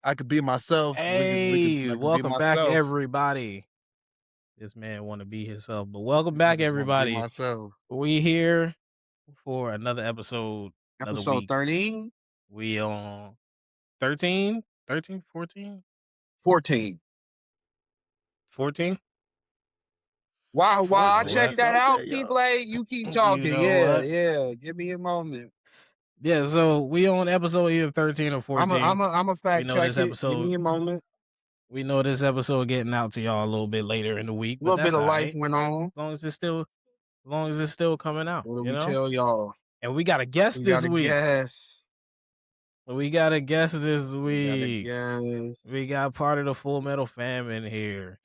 I could be myself. Hey, I could be welcome back, myself. everybody. This man want to be himself, but welcome I back, just wanna be everybody. myself. We here for another episode, another Episode week. 13? We on 13, 13, 14, 14. 14? Wow, I check 14. that out, Okay, y'all. Keyblade. You keep You talking. know Yeah, what? yeah. Give me a moment. Yeah, so we on episode either 13 or I'm 14. a We fact know check this it. Give episode, me a moment. we know this episode getting out to y'all a little bit later in the week, A but little bit that's of all life right. went on. As long as it's still coming out, What do you we know? tell y'all? And we got a guest We this got to week. guess. We got a guest this We got to week. guess. We got part of the Fullmetal Fam in here.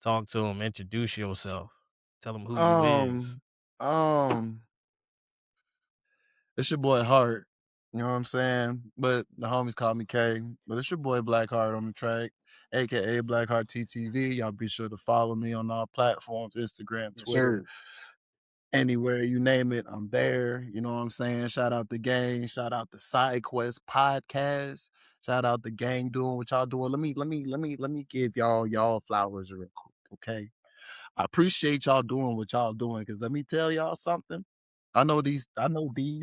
Talk to him. Introduce yourself. Tell him who you is. Um, it's your boy Hart. You know what I'm saying? But the homies call me K. But it's your boy Blackh3art on the track, aka Blackh3art TTV. Y'all be sure to follow me on all platforms: Instagram, Yes, Twitter, sir. anywhere you name it, I'm there. You know what I'm saying? Shout out the gang. Shout out the Side Quest podcast. Shout out the gang doing what y'all doing. Let me give y'all flowers real quick, okay? I appreciate y'all doing what y'all doing because let me tell y'all something. I know these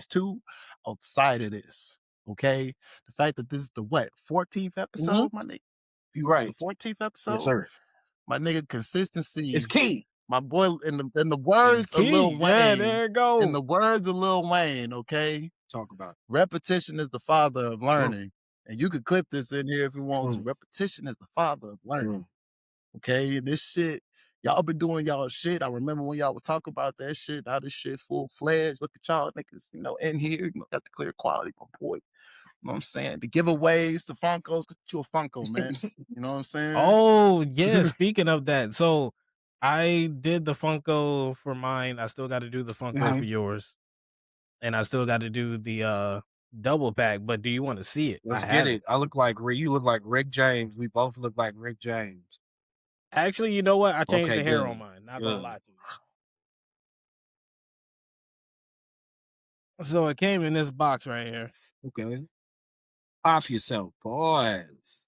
two outside of this. Okay. The fact that this is the 14th episode, my nigga. You This is the right. 14th Yes, episode. sir. My nigga, consistency. It's key. My boy, in the It's words of key. Lil Yeah, Wayne, there you go. in the words of Lil Wayne, okay? Talk about Repetition is the father of it. learning. And you could clip this in here if you want to. Mm. Repetition is the father of learning. Mm. Okay, this shit, y'all been doing y'all shit. I remember when y'all would talk about that shit, how this shit full fledged. Look at y'all niggas, in here, got the clear quality, my boy. You know what I'm saying? The giveaways, the Funkos, get you a Funko, man. You know what I'm saying? Oh, yeah. Speaking of that, so I did the Funko for mine. I still got to do the Funko for yours. And I still got to do the double pack. But do you want to see it? Let's I get have it. it. I look like you look like Rick James. We both look like Rick James. Actually, you know what? I changed Okay, the hair good. on mine. Not gonna Good. lie to you. So it came in this box right here. Okay. Pop yourself, boys.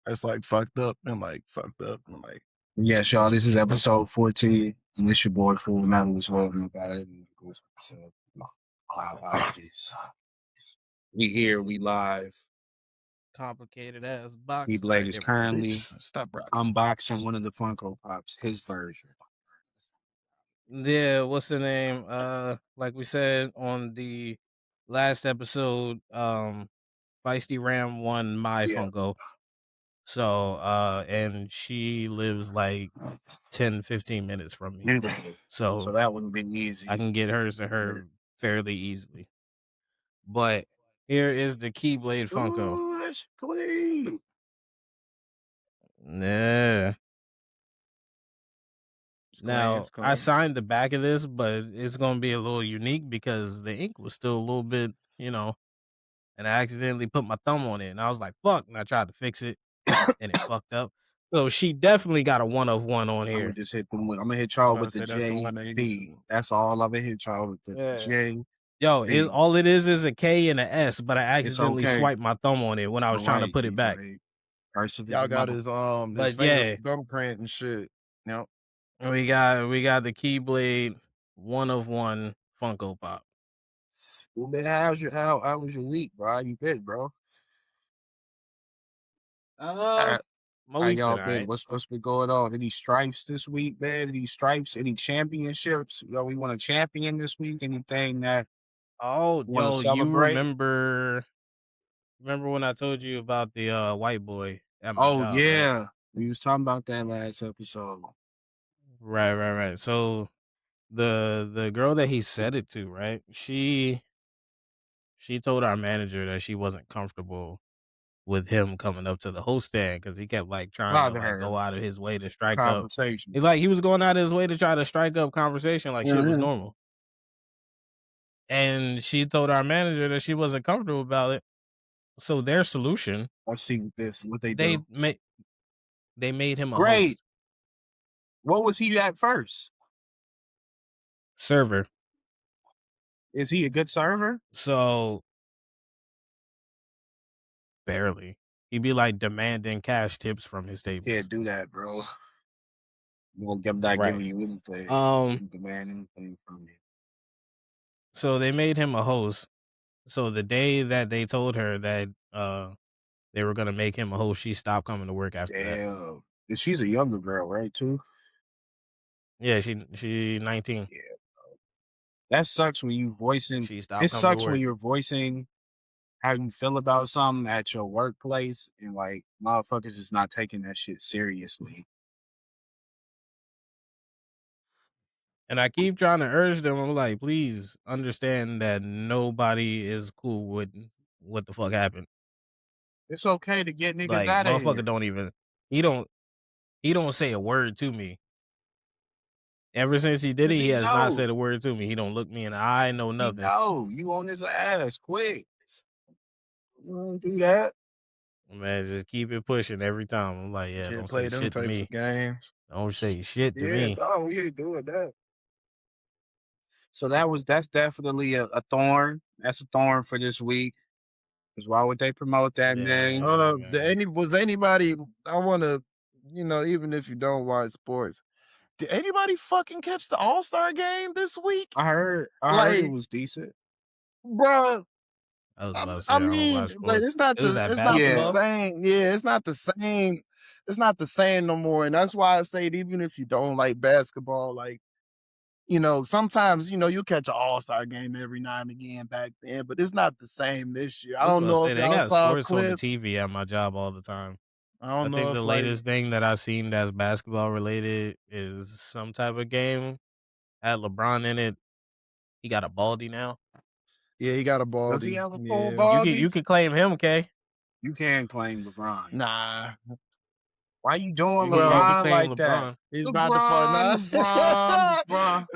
It's like fucked up and like. Yes, y'all. This is episode 14. And it's your boy Fullmetal as well. We here, we live. Complicated ass box. All Keyblade right, is there we go. currently Stop rocking. unboxing one of the Funko Pops, his version. Yeah, what's the name? Like we said on the last episode, Feisty Ram won my Yeah. Funko. So and she lives like 10, 15 minutes from me. So So that wouldn't be easy. I can get hers to her fairly easily. But here is the Keyblade Funko. Ooh, that's clean. Yeah. Now, I signed the back of this, but it's going to be a little unique because the ink was still a little bit, and I accidentally put my thumb on it and I was like, fuck. And I tried to fix it and it fucked up. So she definitely got a 1 of 1 on I'm here. gonna just hit them with. I'm gonna hit y'all with the That's the one that JP. That's all I'm gonna hit y'all with the J. Yo, all it is a K and an S, but I accidentally okay. swiped my thumb on it when I was trying to put it back. Y'all got his But finger thumbprint and shit. Yep. We got the Keyblade 1 of 1 Funko Pop. Well, man, how was your week, bro? How you been, bro? My How week's y'all been been? alright. What's been going on? Any stripes this week, man? Any stripes? Any championships? We want a champion this week. Anything that Oh, want to yo, you celebrate? remember when I told you about the white boy at my Oh job, yeah, right? we was talking about that last episode. Right. So the girl that he said it to, right? She told our manager that she wasn't comfortable with him coming up to the host stand because he kept like trying to like go out of his way to strike up. Conversation. It's like he was going out of his way to try to strike up conversation like shit was normal. And she told our manager that she wasn't comfortable about it. So their solution, Let's see what they they do. made him a Great. host. What was he at first? Server. Is he a good server? So barely. He be like demanding cash tips from his Can't tables. do that, bro. You won't get not Right. giving you anything. Um. You demand anything from you. So they made him a host. So the day that they told her that they were gonna make him a host, she stopped coming to work after that. Damn. And she's a younger girl, right? Too. Yeah, she 19. Yeah. That sucks when you voicing. She It stopped coming to sucks when work. you're voicing how you feel about something at your workplace, and like motherfuckers is not taking that shit seriously. And I keep trying to urge them. I'm like, please understand that nobody is cool with what the fuck happened. It's okay to get niggas Like, out of motherfucker here. don't even he don't say a word to me. Ever since he did it, Cause he he has not know. said a word to me. He don't look me in the eye, no He nothing. know. You on his ass quick. You don't do that. Man, just keep it pushing every time. I'm like, yeah, Can't don't say play them shit to types of me. games. Don't say shit to Yeah, me. no, we ain't doing that. So that's definitely a thorn. That's a thorn for this week. Because why would they promote that Yeah, name? man. Was anybody? I want to, even if you don't watch sports, did anybody fucking catch the All Star game this week? I heard it Like, was decent. bro, I was I, about to say I I don't mean, watch but sports. It was at it's not the Yeah. basketball. same. Yeah, it's not the same. It's not the same no more. And that's why I say it, even if you don't like basketball, like, sometimes, you catch an all-star game every now and again back then, but it's not the same this year. I I was don't about to know say if they y'all got saw sports on the clips. TV at my job all the time. I I don't think know the if like, latest thing that I've seen that's basketball related is some type of game had LeBron in it. He got a baldy now. yeah, he got a Does he baldy. have a full Yeah. baldy? You could claim him, K. You can't claim LeBron. Nah. Why you doing You could Well, LeBron claim like that? LeBron. he's about to fight LeBron, now. LeBron,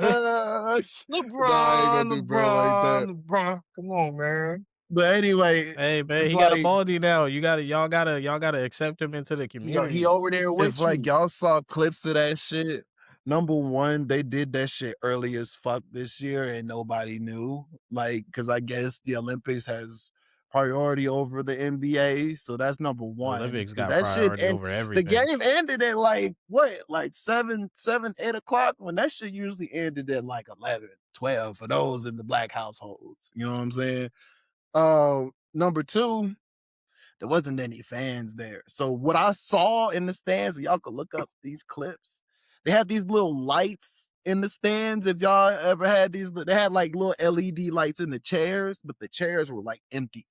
LeBron, Nah, I ain't gonna LeBron, do bro like that. LeBron. Come on, man. But anyway, Hey man, it's he got a like baldy now. Y'all gotta accept him into the He community. over there if with like you. y'all saw clips of that shit, number one, they did that shit early as fuck this year and nobody knew. Like, cause I guess the Olympics has priority over the NBA. So that's number The one. Olympics Cause got that shit priority and over the everything. game ended at like what? Like 8 o'clock when that shit usually ended at like 11, 12 for those in the black households. You know what I'm saying? Number two, there wasn't any fans there. So what I saw in the stands, y'all could look up these clips. They had these little lights in the stands. If y'all ever had these, they had like little LED lights in the chairs, but the chairs were like empty.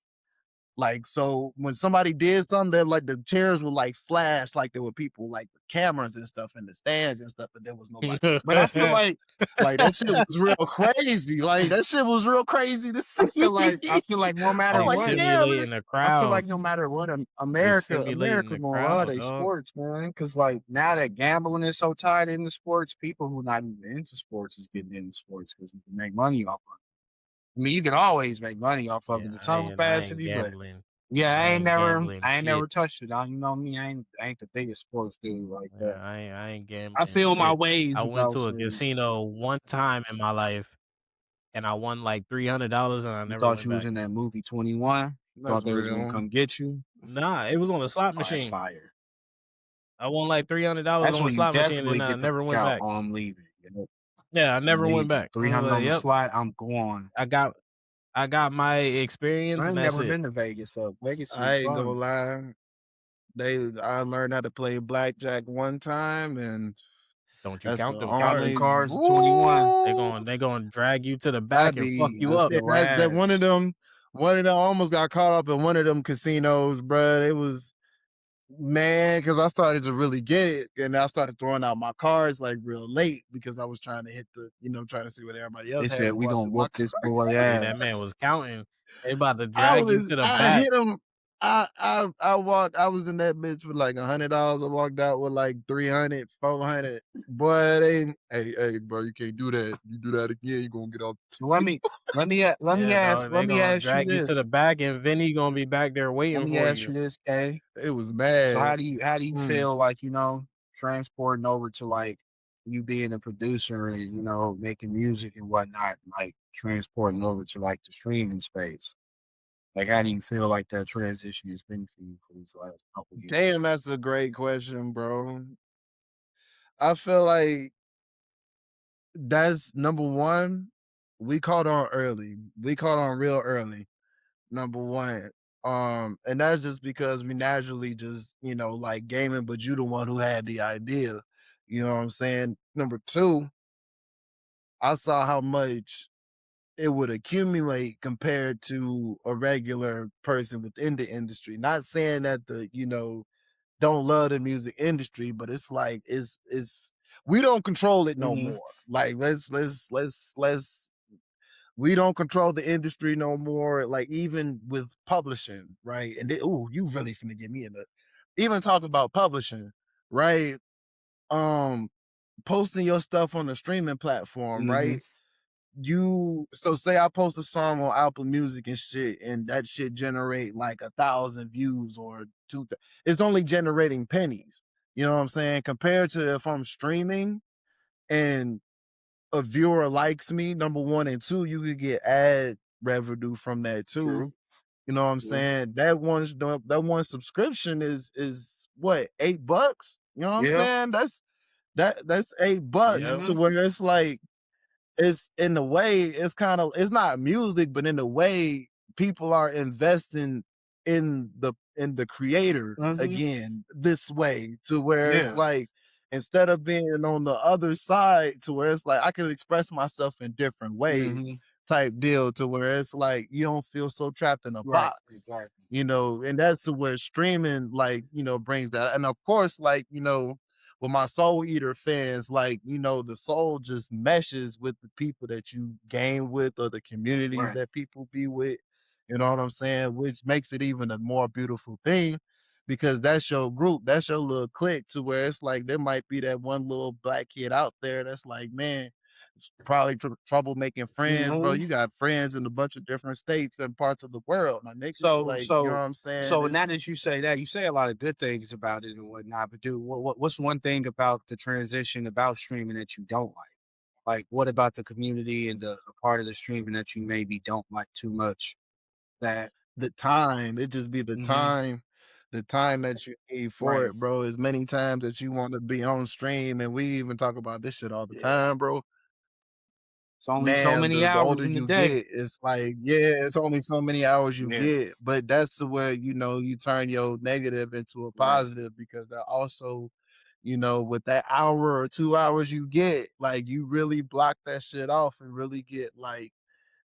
Like, so when somebody did something, that like the chairs would like flash, like there were people like with cameras and stuff in the stands and stuff, but there was nobody in But I feel the like like that shit was real crazy. Like that shit was real crazy to see. I feel like no matter I'm They like, what, damn, simulating the I feel like crowd. no matter what, They America simulating the gonna love crowd, their dog. sports, man. Because like now that gambling is so tied into sports, people who not even into sports is getting into sports because you can make money off of it. I mean, you can always make money off of it Yeah, in I some ain't I ain't capacity, but gambling. yeah, I ain't gambling I ain't never shit. touched it. You know me, I ain't the biggest sports dude like Yeah, that. I ain't I gambling feel my shit. ways I went about to a certain. casino one time in my life and I won like $300 and I You never thought went you was back. in that movie 21. You that's thought they was gonna real. come get you. Nah, it was on a slot Oh, that's machine. fire. I won like $300 That's on a when you slot machine definitely and I get the never fuck went out. back. Oh, I'm leaving. You know, Yeah, I I'm never went leaving. back. I was 300 like, on the yep, slot. I'm going. I got I got my experience I and ain't that's never it. been to Vegas, so Vegas I is ain't gonna fun. lie. I learned how to play blackjack one time, and Don't you that's the count them Count them cards. only. cars to 21. Ooh, They going to drag you to the I back and fuck be you up. Your that ass. one of them almost got caught up in one of them casinos, bruh. It was man, because I started to really get it, and I started throwing out my cards like real late because I was trying to hit trying to see what everybody They else had said we before I gonna threw my whoop card. this boy Yeah, that man ass. was counting. They about to drag you to the I back. hit him. I walked. I was in that bitch with like $100. I walked out with like 300, 400. Boy, hey, bro, you can't do that. You do that again, you gonna get off. So Yeah, dog. They let me gonna ask you drag you to this. the back, and Vinny gonna be back there Let waiting me for ask you. you this, Kay. It was So mad. how do you Mm. feel like, transporting over to like you being a producer and, making music and whatnot, like transporting over to like the streaming space? Like, how do you feel like that transition has been for you for these last couple years? Damn, that's a great question, bro. I feel like that's number one. We caught on early. We caught on real early. Number one. And that's just because we naturally just, like gaming, but you the one who had the idea. You know what I'm saying? Number two, I saw how much it would accumulate compared to a regular person within the industry. Not saying that don't love the music industry, but it's like it's we don't control it no Mhm, more. Like let's we don't control the industry no more. Like even with publishing, right? And oh, you really finna get me in the even talking about publishing, right? Um, Posting your stuff on the streaming platform, mhm, right? You so say I post a song on Apple Music and shit, and that shit generate like 1,000 views or two. It's only generating pennies. You know what I'm saying? Compared to if I'm streaming and a viewer likes me, number one, and two, you could get ad revenue from that too. true, You know what I'm true. saying? That one subscription is what, $8? You know what I'm Yeah, saying? That's $8 Yep. to mhm, where it's like it's in a way, it's kind of it's not music, but in a way, people are investing in the creator mhm, again this way to where it's yeah, like instead of being on the other side to where it's like I can express myself in different ways mhm, type deal to where it's like you don't feel so trapped in a right, box. exactly, And that's to where streaming like, brings that. And of course, like, with my Soul Eater fans, like, the soul just meshes with the people that you game with or the communities right, that people be with. You know what I'm saying? Which makes it even a more beautiful thing because that's your group, that's your little clique to where it's like there might be that one little black kid out there that's like, man, it's probably trouble making friends, bro. mhm. You got friends in a bunch of different states and parts of the world, my nigga. So Like, you know what so I'm saying? so now It's that you say a lot of good things about it and whatnot, but dude, what's one thing about the transition about streaming that you don't like? Like, what about the community and the part of the streaming that you maybe don't like too much? That the time. It just be mhm, the time that you need for right. it, bro. As many times that you want to be on stream, and we even talk about this shit all the Yeah. time, bro. It's only so Man, many the hours older in the you day. get, it's like, yeah, it's only so many hours you Yeah, get, but that's the where you turn your negative into a right, positive because that also, with that hour or 2 hours you get, like you really block that shit off and really get like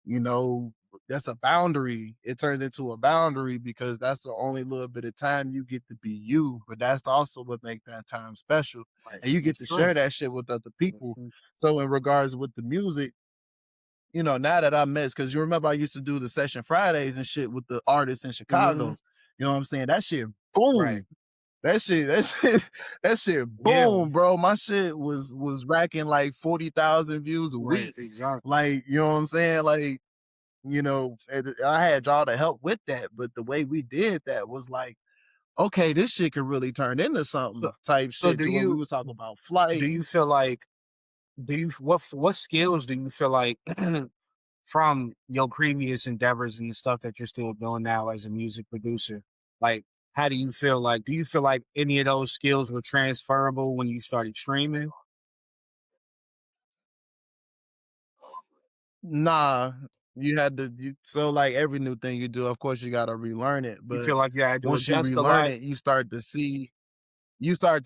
you know, that's a boundary. It turns into a boundary because that's the only little bit of time you get to be you. But that's also what makes that time special. right. And you get That's to true. share that shit with other That's people. true. So in regards with the music, now that I miss, because you remember I used to do the session Fridays and shit with the artists in Mhm, Chicago. You know what I'm saying? That shit right. boom. That shit Yeah, boom, bro. My shit was racking like 40,000 views a right, week. exactly. Like, you know what I'm saying? Like, and I had y'all to help with that, but the way we did that was like, okay, this shit could really turn into So something type so shit to where we was talking about flights. you feel like do you what skills do you feel like from your previous endeavors and the stuff that you're still doing now as a music producer, like how do you feel like any of those skills were transferable when you started streaming? Nah, so like every new thing you do, of course you gotta relearn it. You But feel like you had to once you adjust a relearn lot? it, you start to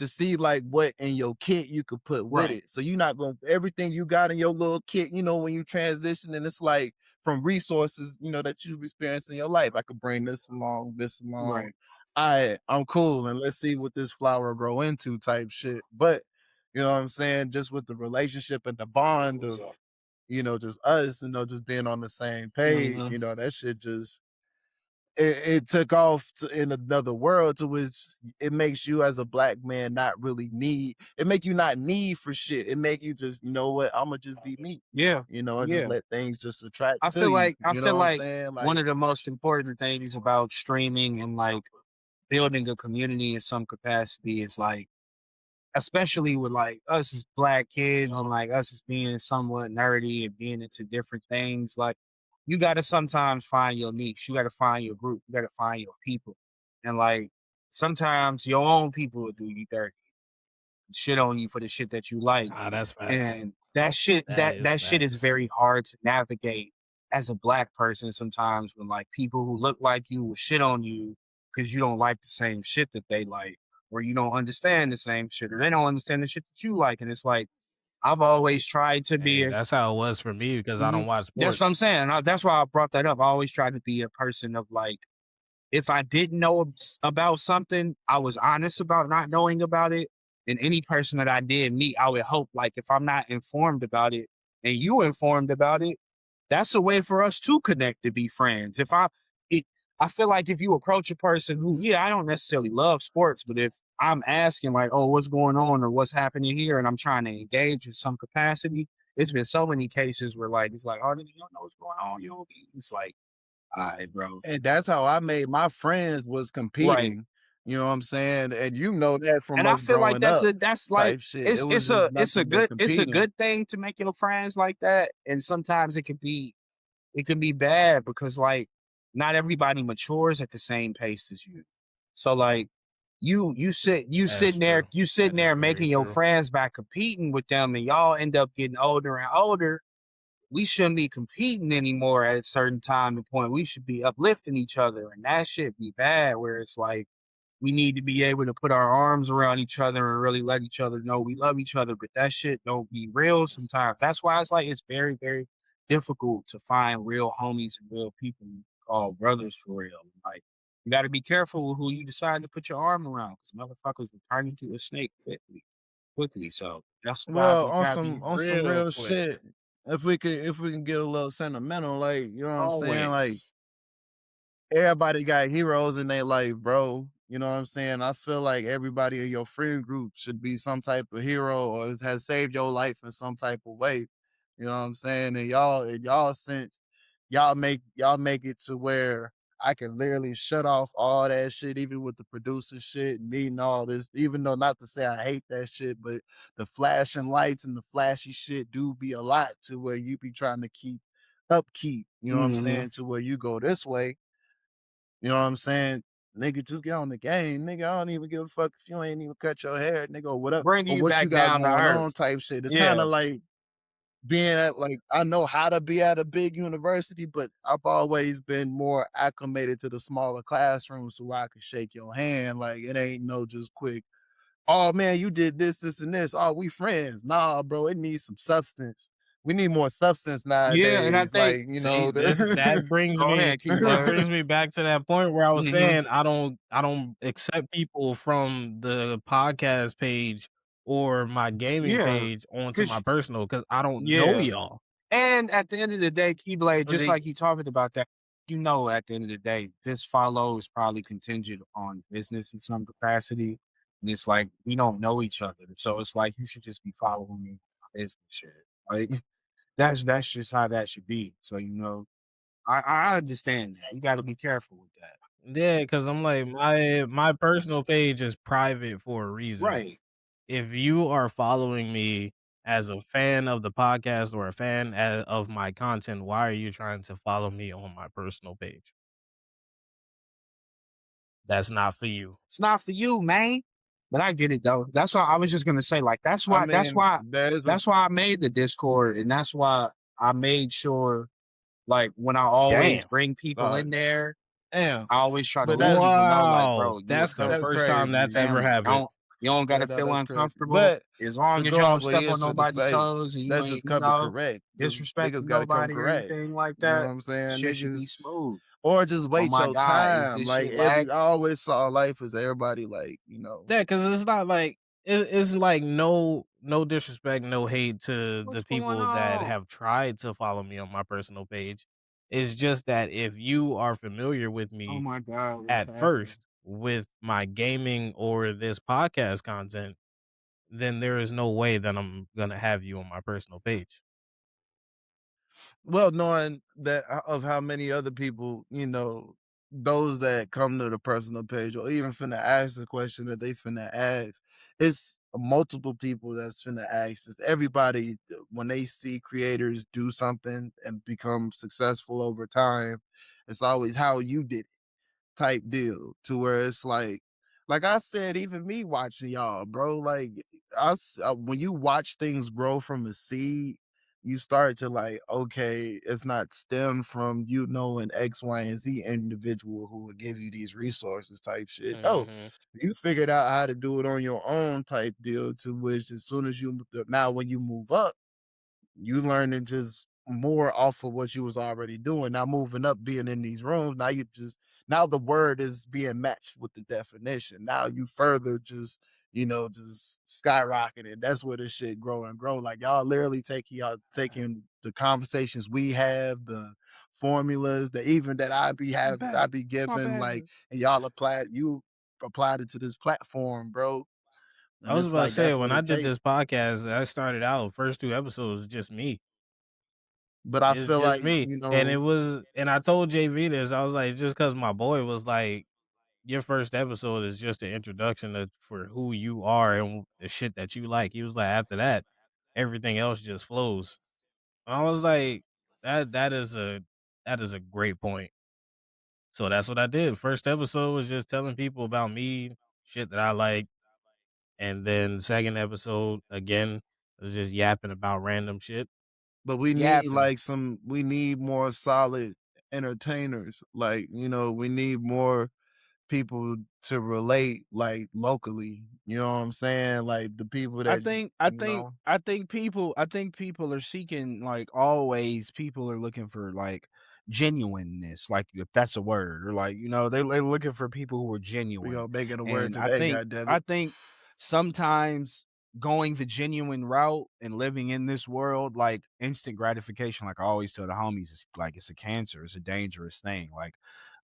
see like what in your kit you could put with Right, it. So you're not going to everything you got in your little kit, when you transition and it's like from resources, that you've experienced in your life. I could bring this along, this along. right. I'm cool and let's see what this flower grow into type shit. But you know what I'm saying? Just with the relationship and the bond of, just us, just being on the same page, Mhm. that shit just it took off in another world to which it makes you as a black man not really need it make you not need for shit. It make you just, you know what, I'ma just be me, Yeah, and just yeah. let things just attract to you. I You know feel what I'm like saying? one Like of the most important things about streaming and like building a community in some capacity is like especially with like us as black kids and like us as being somewhat nerdy and being into different things, like you gotta sometimes find your niche. You gotta find your group. You gotta find your people. And like sometimes your own people will do you dirty, shit on you for the shit that you like. Ah, that's facts. And that shit That is that shit is facts. very hard to navigate as a black person sometimes when like people who look like you will shit on you because you don't like the same shit that they like, or you don't understand the same shit, or they don't understand the shit that you like. And it's like I've always tried to be Hey, a that's how it was for me because I don't watch that's what I'm sports. saying. That's why I brought that up. I always tried to be a person of like if I didn't know about something, I was honest about not knowing about it. And any person that I did meet, I would hope like if I'm not informed about it and you informed about it, that's a way for us to connect to be friends. It, I feel like if you approach a person who, yeah, I don't necessarily love sports, but if I'm asking like, oh, what's going on or what's happening here, and I'm trying to engage in some capacity, it's been so many cases where like it's like, oh, you don't know what's going on, you don't be. It's like, all right, bro. And that's how I made my friends was Right. competing, you know what I'm saying? And you know that from And I us feel like growing up that's like type shit. It was just it's a nothing but good competing. thing to make your friends like that. And sometimes it can be bad because like not everybody matures at the same pace as you. So like That's true. you That sitting is there very making your true. friends back competing with them and y'all end up getting older and older. We shouldn't be competing anymore at a certain time and point. We should be uplifting each other, and that should be bad where it's like we need to be able to put our arms around each other and really let each other know we love each other. But that shit don't be real sometimes. That's why it's like it's very, very difficult to find real homies and real people called brothers for real. Like you got to be careful with who you decide to put your arm around because motherfuckers will turn into a snake quickly, quickly. So that's why Well, you gotta be on some real real quick. shit, if we can get a little sentimental, like, you know what I'm saying? Like Always. everybody got heroes in their life, bro. You know what I'm saying? I feel like everybody in your friend group should be some type of hero or has saved your life in some type of way. You know what I'm saying? And y'all since y'all make it to where I can literally shut off all that shit, even with the producer shit and meeting all this, even though not to say I hate that shit, but the flashing lights and the flashy shit do be a lot to where you be trying to keep upkeep, you know what I'm Hmm. saying, to where you go this way, you know what I'm saying? Nigga, just get on the game. Nigga, I don't even give a fuck if you ain't even cut your hair, nigga, or what up, Bringing or you what you back got down to going on earth. type shit. It's kind Yeah. of like being at like I know how to be at a big university, but I've always been more acclimated to the smaller classrooms so I can shake your hand. Like it ain't no just quick, oh man, you did this, this, and this. Oh, we friends. Nah, bro, it needs some substance. We need more substance Yeah. And I nowadays. think, Like, you See, know, this go ahead, keep that going. brings me back to that point where I was Hmm. saying I don't accept people from the podcast page or my gaming Yeah. page onto my Cause personal because I don't know yeah. y'all. And at the end of the day, Keyblade, But just they like you talking about that, you know, at the end of the day, this follow is probably contingent on business in some capacity. And it's like we don't know each other. So it's like you should just be following me on my business shit. Like that's just how that should be. So, you know, I understand that. You gotta be careful with that. yeah, because I'm like my personal page is private for a reason. Right. If you are following me as a fan of the podcast or a fan of my content, why are you trying to follow me on my personal page? That's not for you. It's not for you, man. But I get it though. That's why I was just gonna say, like, I mean, that's why I made the Discord, and that's why I made sure, like, when I always Damn. bring people uh, in there, damn, I always try to but let that's people know, like, Wow, bro, you a that's the cousin, that's first time you crazy. that's ever family. happened. You don't Yeah, gotta no, feel that's crazy. uncomfortable But as to long as go you off don't what step on Ish for to nobody's say, toes and you that's ain't, just cover correct. Just niggas disrespecting got to come nobody or correct. anything like You know what that. I'm saying? Shit should be Niggas, smooth. or just Oh wait my your God, is time. this Like shit lag? I always saw life as everybody, like you know. Yeah, because it's not like it's like no disrespect, no hate to What's the going people that on? have tried to follow me on my personal page. It's just that if you are familiar with Oh me my God, what's at happening? first with my gaming or this podcast content, then there is no way that I'm gonna have you on my personal page. Well, knowing that of how many other people, you know, those that come to the personal page or even finna ask the question that they finna ask, it's multiple people that's finna ask this. Everybody, when they see creators do something and become successful over time, it's always how you did it type deal to where it's like I said, even me watching y'all, bro, like when you watch things grow from a seed, you start to like, okay, it's not stemmed from you knowing X, Y, and Z individual who would give you these resources type shit. No, Mhm. you figured out how to do it on your own type deal to which as soon as you now when you move up you learning just more off of what you was already doing. Now moving up, being in these rooms, now you just now the word is being matched with the definition. Now you further just just skyrocketing. That's where this shit grow and grow. Like y'all taking the conversations we have, the formulas, that even that My I bad. be My given, bad. like, and y'all applied it to this platform, bro. I And was it's about to like say that's when what I it did takes. this podcast, I started out first 2 episodes just me. But I It's feel just like, me, and I told JV this. I was like, just because my boy was like, your first episode is just an introduction for who you are and the shit that you like. He was like, after that, everything else just flows. I was like, that is a great point. So that's what I did. First episode was just telling people about me, shit that I like, and then second episode again was just yapping about random shit. but we need Yapping. we need more solid entertainers. Like, we need more people to relate like locally. You know what I'm saying? Like the people I that think I think I think people I think people are seeking like always people are looking for like genuineness, like if that's a word, or like, they're looking for people who are we genuine. gonna make it a word And today, god damn I it. think sometimes going the genuine route and living in this world, like instant gratification, like I always tell the homies, it's like it's a cancer, it's a dangerous thing. Like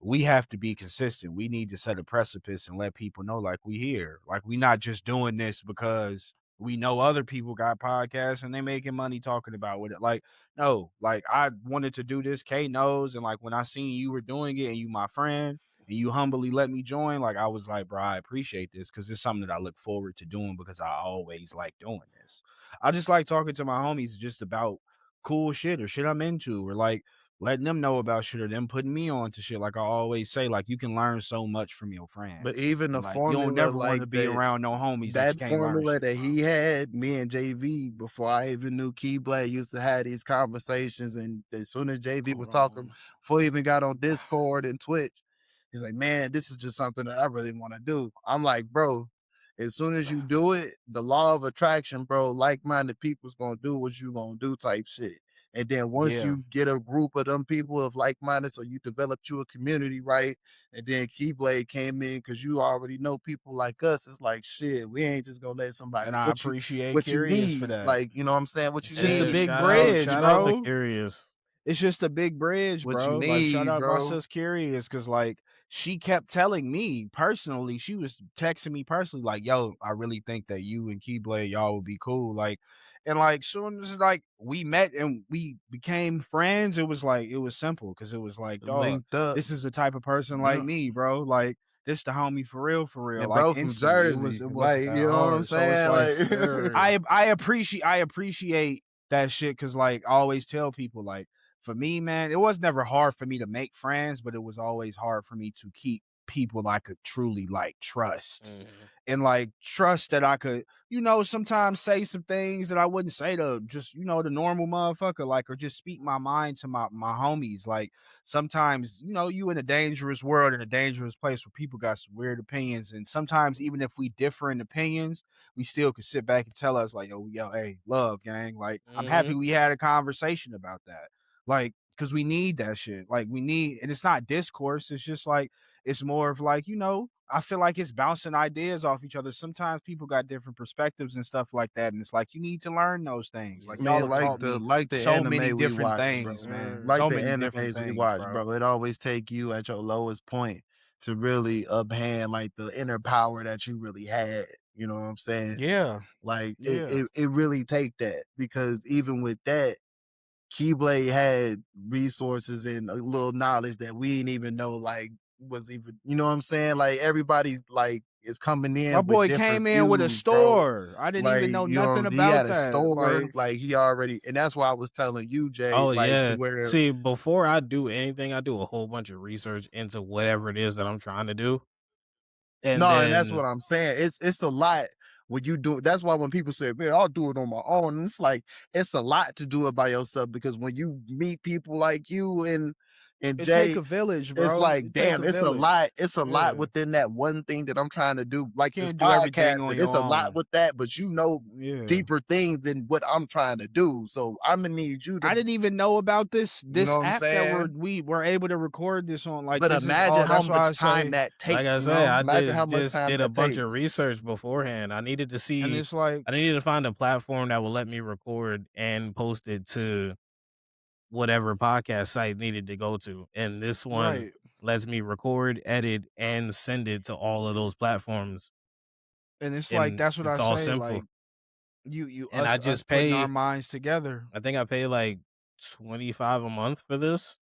we have to be consistent. We need to set a precipice and let people know like we here. Like we not just doing this because we know other people got podcasts and they making money talking about with it. Like, no, like I wanted to do this. K knows. And like when I seen you were doing it and you my friend and you humbly let me join, like I was like, bro, I appreciate this because it's something that I look forward to doing because I always like doing this. I just like talking to my homies just about cool shit or shit I'm into, or like letting them know about shit or them putting me on to shit. Like I always say, like you can learn so much from your But friends. even And the like you don't formula never want like to be that around no homies that you that can't learn formula shit that from. he had, me and JV, before I even knew Keyblade, used to have these conversations. And as soon as JV was Hold talking, on. before he even got on Discord and Twitch, he's like, man, this is just something that I really want to do. I'm like, bro, as soon as you do it, the law of attraction, bro, like-minded people's gonna do what you gonna do type shit. And then once Yeah. you get a group of them people of like-minded, so you developed you a community, right? And then Keyblade came in because you already know people like us. It's like shit. We ain't just gonna let And somebody I appreciate what you Curious for need. that. Like, you know what I'm saying? What you It's just a Hey, need, big bro. bridge, shout out to bro. Curious. It's just a big bridge, What you bro. Like, shout need, out my bro. sis Curious, because like she kept telling me personally, she was texting me personally, like, yo, I really think that you and Keyblade, y'all would be cool. Like, and like soon as like we met and we became friends, it was simple because it was like, dog, Linked up. this is the type of person like Yeah. me, bro. Like, this the homie for real, for real. And Like bro from instantly. Jersey. It wasn't Like, that you know what I'm hard. So it's saying? like Yes, Like sir. I appreciate that shit because like I always tell people like for me, man, it was never hard for me to make friends, but it was always hard for me to keep people I could truly like trust Mhm. and like trust that I could, sometimes say some things that I wouldn't say to just, the normal motherfucker, like, or just speak my mind to my homies. Like sometimes, you in a dangerous world, in a dangerous place where people got some weird opinions. And sometimes even if we differ in opinions, we still could sit back and tell us like, yo, hey, love gang. Like, I'm happy Mhm. we had a conversation about that. Like, cause we need that shit. Like we need, and it's not discourse. It's just like, it's more of like, I feel like it's bouncing ideas off each other. Sometimes people got different perspectives and stuff like that. And it's like you need to learn those things. Like Yes, y'all man, have sir. taught me like the so many anime we different watch, Yes, things, bro. man. sir. Like So the many different animes we things, watch, bro. bro. It always take you at your lowest point to really uphand like the inner power that you really had. You know what I'm saying? Yeah. Like Yeah. it really take that because even with that, Keyblade had resources and a little knowledge that we didn't even know like was even, you know what I'm saying? Like everybody's like is coming My in with boy different came in with a views, bro. store. I didn't Like, even know you know, nothing he had about a that. store, Like, like he already, and that's why I was telling you, Jay, Oh like to yeah. where See, before I do anything, I do a whole bunch of research into whatever it is that I'm trying to do. And no, and that's what then I'm saying. It's a lot when you do. That's why when people say, "Man, I'll do it on my own," and it's like it's a lot to do it by yourself because when you meet people like you and it take Jay, a village, it's bro. like, It take damn, a it's a lot. village. It's a lot Yeah. within that one thing that I'm trying to do. You Like this can't do everything on podcasting, your it's a lot own. with that, but you know Yeah. deeper things than what I'm trying to do. So I'm gonna need you to, I didn't even know about this you know this what I'm app that saying? we were able to record this on. Like But this is all imagine how that's why much I time say, that like I takes, you said, know? I Imagine how much just time did a that bunch of takes. research beforehand. and it's like, I needed to find a platform that will let me record and post it to whatever podcast site needed to go to. And this one right. lets me record, edit, and send it to all of those platforms. And it's like And that's what I it's all say. simple. Like you And I us just putting our pay minds together. I think I pay like 25 a month for this.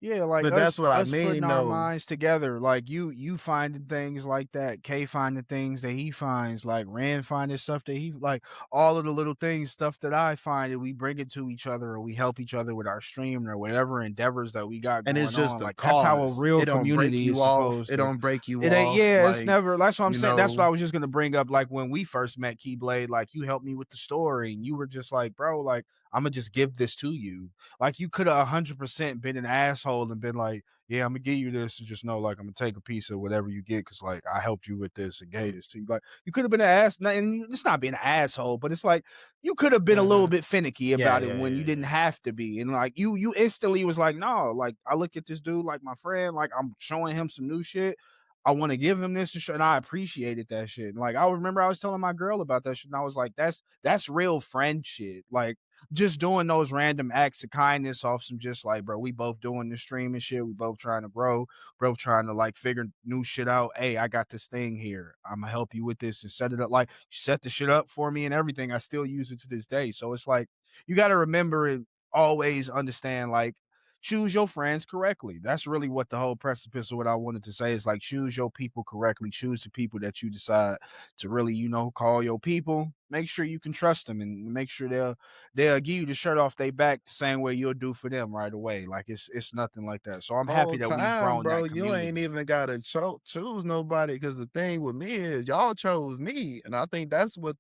Yeah, like But that's what I us putting mean, our though. minds together, like you finding things like that, K finding things that he finds, like Rand finding stuff that he like, all of the little things, stuff that I find, and we bring it to each other, or we help each other with our stream or whatever endeavors that we got And it's going just on. a Like that's how a cause. real It don't break community you is off. supposed It to. don't break you It ain't, off. yeah, it's Like, never. That's what I'm you saying. That's what I know, was just gonna bring up. Like when we first met Keyblade, like you helped me with the story, and you were just like, bro, like I'm gonna just give this to you. Like you could have 100% been an asshole and been like, yeah, I'm gonna give you this and just know, like, I'm gonna take a piece of whatever you get because, like, I helped you with this and gave this to you. Like, you could have been an ass, and it's not being an asshole, but it's like you could have been a little Mhm. bit finicky Yeah, about it yeah, when you yeah, didn't yeah. have to be, and like you instantly was like, no, like I look at this dude like my friend, like I'm showing him some new shit. I want to give him this and I appreciated that shit. And like I remember I was telling my girl about that shit, and I was like, that's real friend shit. Like just doing those random acts of kindness off some just like, bro, we both doing the stream and shit. We both trying to grow, bro, trying to like figure new shit out. Hey, I got this thing here. I'm gonna help you with this and set it up. Like, set the shit up for me and everything. I still use it to this day. So it's like, you got to remember and always understand, like, choose your friends correctly. That's really what the whole precipice of what I wanted to say is like, choose your people correctly. Choose the people that you decide to really, call your people. Make sure you can trust them and make sure they'll give you the shirt off their back the same way you'll do for them right away. Like it's nothing like that. So I'm happy whole that we've time, grown bro, that you ain't community. even gotta choose nobody. Because the thing with me is y'all chose me, and I think that's what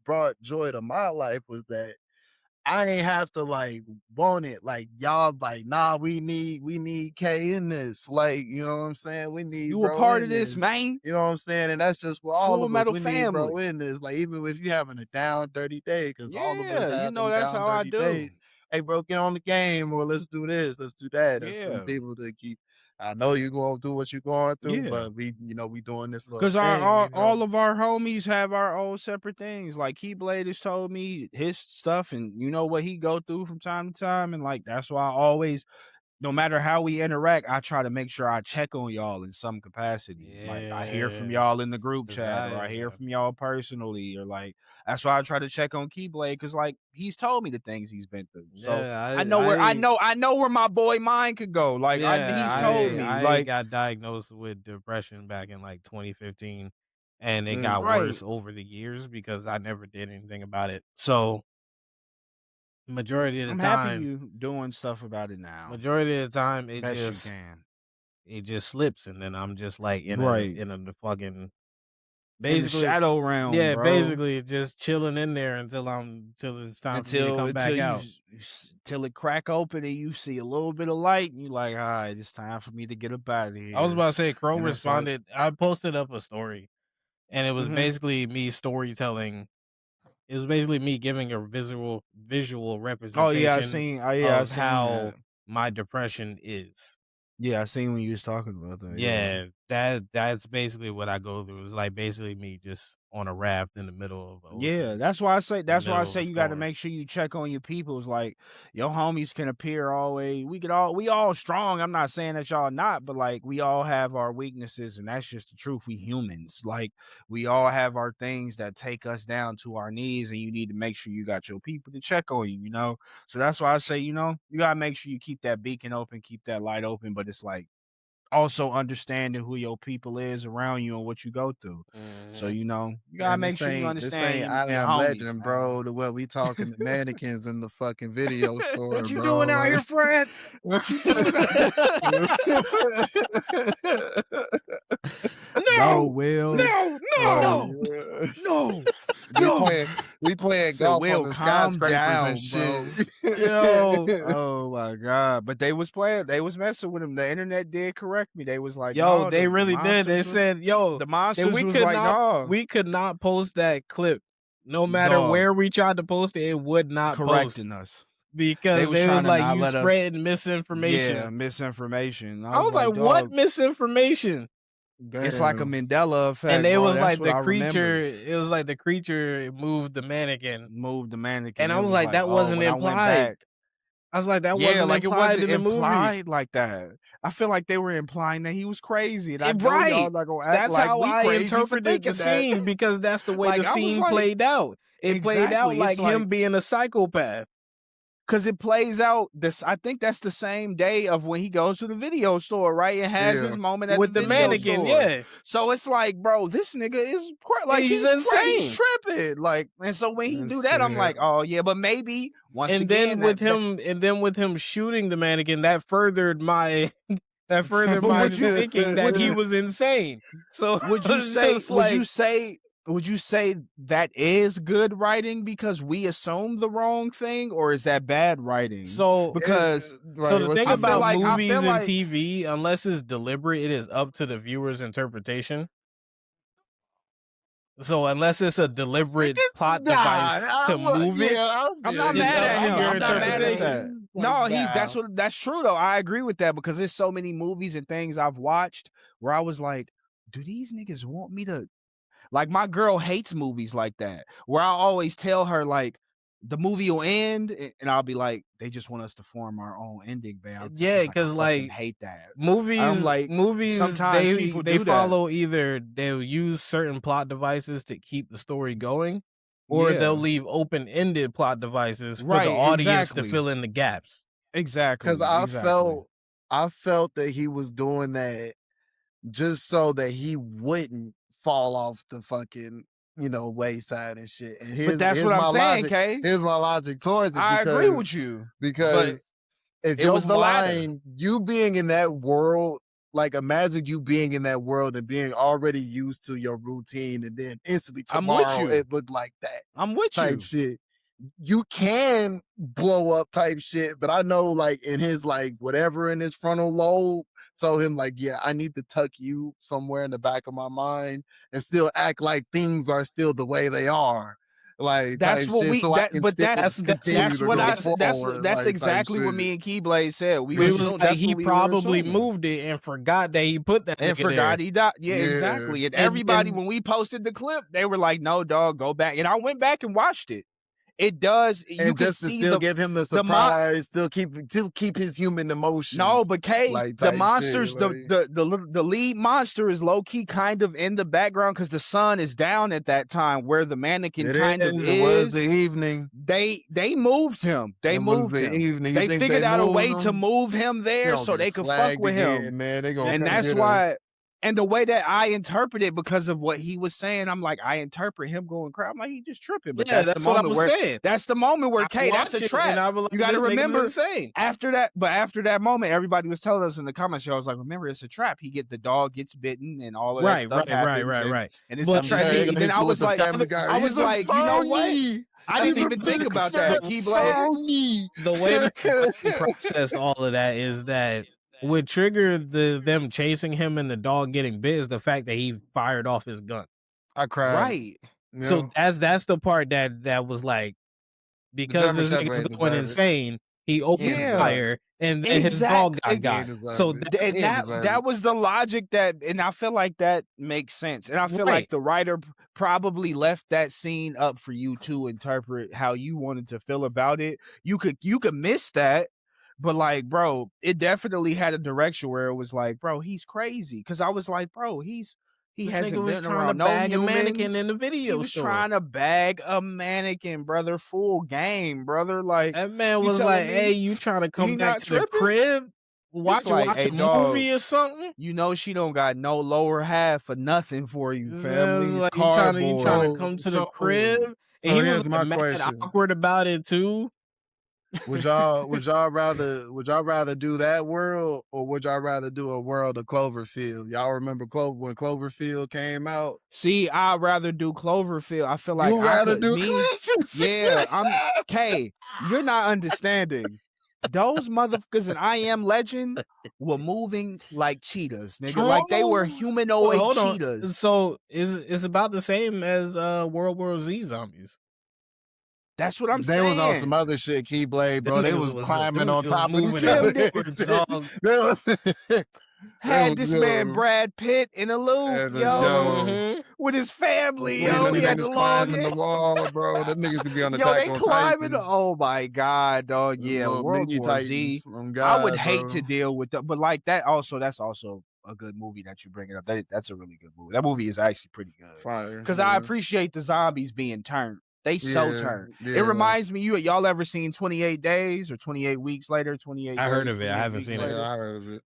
brought joy to my life was that I ain't have to like want it. Like y'all like, nah, we need K in this. Like, you know what I'm saying? We need You a bro part of in this, this. man. You know what I'm saying? And that's just for all Full of us. metal We need bro family. in this. Like, even if you having a down, dirty day, because all of us Yeah, have them that's down, how I dirty do. days. Hey, bro, get on the game or let's do this, let's do that. That's them Yeah. people that keep I know you're gonna do what you're going through, Yeah. but we doing this little Because our thing, all of our homies have our own separate things. Like Keyblade has told me his stuff, and you know what he go through from time to time, and like that's why I always, no matter how we interact, I try to make sure I check on y'all in some capacity. Like I hear from Yeah. y'all in the group 'Cause chat, or I hear from y'all personally, or like that's why I try to check on Keyblade because like he's told me the things he's been through. So yeah, I know where I I know where my boy mind could go. Like he's told I yeah. me, I like, got diagnosed with depression back in like 2015 and it got right. worse over the years because I never did anything about it. So, majority of the I'm happy time you doing stuff about it now. majority of the time Best you can. it just slips and then I'm just like Right. in a fucking In the basically shadow realm, yeah, bro. basically just chilling in there until it's time for me to Until come back out. till it crack open and you see a little bit of light and you like, all right, it's time for me to get up out of I was here. about to say Crow And it's like, responded. I posted up a story and it was mhm. basically me storytelling. It was basically me giving a visual Oh yeah, representation I of seen how that. my depression is. Yeah, I seen when you was talking about that. Yeah. Yeah, that's basically what I go through. It's like basically me just on a raft in the middle of the Yeah, ocean, that's in the why I middle of say a you got to storm. make sure you check on your peoples. Like your homies can appear always. We all strong. I'm not saying that y'all not, but like we all have our weaknesses, and that's just the truth. We humans. Like we all have our things that take us down to our knees, and you need to make sure you got your people to check on you. So that's why I say, you gotta make sure you keep that beacon open, keep that light open. But it's like also understanding who your people is around you and what you go through. So, you gotta Man, make sure you this understand ain't I your Am homies, Legend, man. bro. To what we talking the mannequins in the fucking video store, What you bro. doing out here, Fred? What you doing No, No, Will. no, no, no, We no. playing Said, golf on Will, the calm skyscrapers and down, shit. bro. Yo, oh my God. But they was messing with him. The internet did correct me. They was like, Yo, no, they the really did. They monsters was said, yo, the and monsters was like, no, we could not post that clip. No matter dog, where we tried to post it, it would not post correcting us. They because was they was trying to like, not you let us, spreading misinformation. yeah, misinformation. I was like, what dog, misinformation? it's like a Damn. Mandela And effect, they bro. was That's like what I the creature. remember. It was like the creature moved the mannequin, Moved the mannequin. and I It was was like, like, that oh, wasn't when I went implied. back, I was like, that yeah, wasn't like it implied wasn't in the movie. implied like that. I feel like they were implying that he was crazy, and I know Right. y'all not gonna act That's like how we I crazy for interpreted the thinking that. scene because that's the way Like the I was scene like, played out. It played out exactly. like It's him like being a psychopath. because it plays out this. I think that's the same day of when he goes to the video store, right? And has Yeah. his moment at With the the video mannequin, store. yeah. So it's like, bro, this nigga is like He's he's insane. tripping. Like, and so when he do that, I'm Insane. like, oh yeah, but maybe once And again, then with him shooting the mannequin, that furthered my But would you thinking that he was insane. So would you it's say just like, would you say that is good writing because we assume the wrong thing, or is that bad writing? so Because Right, so the what thing you I feel about like I movies feel and like TV, unless it's deliberate, it is up to the viewer's interpretation. So unless it's a deliberate plot device to move it, I'm not it's mad up at to him. your I'm not mad at interpretation. that. No, that's true though. I agree with that because there's so many movies and things I've watched where I was like, do these niggas want me to like my girl hates movies like that, where I always tell her like the movie will end and I'll be like, they just want us to form our own ending, man. Yeah, She's like, I because fucking like hate that. I'm movies, like, sometimes they people they do that. follow either they'll use certain plot devices to keep the story going, or they'll Yeah. leave open-ended plot devices for the Right, audience to exactly. fill in the gaps. Exactly. Because I felt that he was doing that just so that he wouldn't fall off the fucking wayside and shit. And But that's what I'm saying, logic. Kay. Here's my logic towards it. I agree with you. Because if it your was the latter. mind, you being in that world, like imagine you being in that world and being already used to your routine, and then instantly I'm with tomorrow you. it looked like that I'm with type you. shit. You can blow up type shit, but I know like in his like whatever in his frontal lobe told him like, yeah, I need to tuck you somewhere in the back of my mind and still act like things are still the way they are. Like That's type what shit, we so I can but still that's continue that's to what go I forward. that's like, type exactly what shit. me and Keyblade said. We It was was like that's he what we were probably assuming. moved it and forgot that he put that And nigga forgot there. he died. Yeah, Yeah. exactly. And And- everybody, and- when we posted the clip, they were like, "No, dog, go back." And I went back and watched it. It does. You And can just to see still give him the surprise, still keep his human emotions. No, but Kay, like, the type monsters, shit, the lead monster is low key kind of in the background because the sun is down at that time where the mannequin it kind of is. is. It was the evening. They moved him. They It was moved the him. evening. You They think figured they out a moved way to him? move him there so they could fuck with him. Man, they gonna And come that's get why. us. And the way that I interpret it because of what he was saying, I'm like, I interpret him going cry. I'm like, he just tripping. But yeah, that's that's the what I moment was where saying. that's the moment where Kay, that's a trap. And I was like, You got to this nigga's remember insane. after that moment, everybody was telling us in the comments. I was like, remember, it's a trap. The dog gets bitten and all of that stuff happens. Right. And it's But a trap. see, And then I was like, you know what? I didn't even think about that. Keyblade. The way the process all of that is that what triggered them chasing him and the dog getting bit is the fact that he fired off his gun. I cried. Right. Yeah. So that's the part that was like, because this nigga's going insane, he opened fire and his dog got. So that was the logic and I feel like that makes sense. And I feel like the writer probably left that scene up for you to interpret how you wanted to feel about it. You could miss that. But like, bro, it definitely had a direction where it was like, bro, he's crazy. Because I was like, bro, he hasn't been around no humans. A mannequin in the video He was store. trying to bag a mannequin, brother. Full game, brother. Like that man was like, "Hey, you trying to come back to the crib?" watch like, hey, a dog, movie or something. you know she don't got no lower half for nothing for you, It's family. It's like you cardboard. trying to come to the crib, and he was here's my like, mad question. awkward about it too. Would y'all rather do that world, or would y'all rather do a world of Cloverfield? Y'all remember when Cloverfield came out? See, I'd rather do Cloverfield. I feel like You I rather could do me. Cloverfield? Yeah, I'm Kay. You're not understanding. Those motherfuckers in I Am Legend were moving like cheetahs, nigga. Like they were True. humanoid Hold on. cheetahs. So it's about the same as World War Z zombies. That's what I'm They saying. was on some other shit, Keyblade, bro. Them They niggas was climbing on it was top of each moving other. backwards, dog. They was- Had this man yo. Brad Pitt in a loop, And, yo, Mhm. with his family, See yo. them He had the niggas long climbing the hair. wall, bro. Them niggas to be on Yo, Attack they on climbing. Titan. Oh my god, dog. Them Yeah, little World mini War Z. Titans. On I would God, hate bro. to deal with that, but like that also. That's also a good movie that you bring it up. That's a really good movie. That movie is actually pretty good. Fire. Because I appreciate the zombies being turned. They so turned. Yeah. It reminds me, y'all ever seen 28 Days or 28 Weeks Later? 28 I days, heard of it. I 28 haven't weeks seen it. later. Yeah, I heard of it.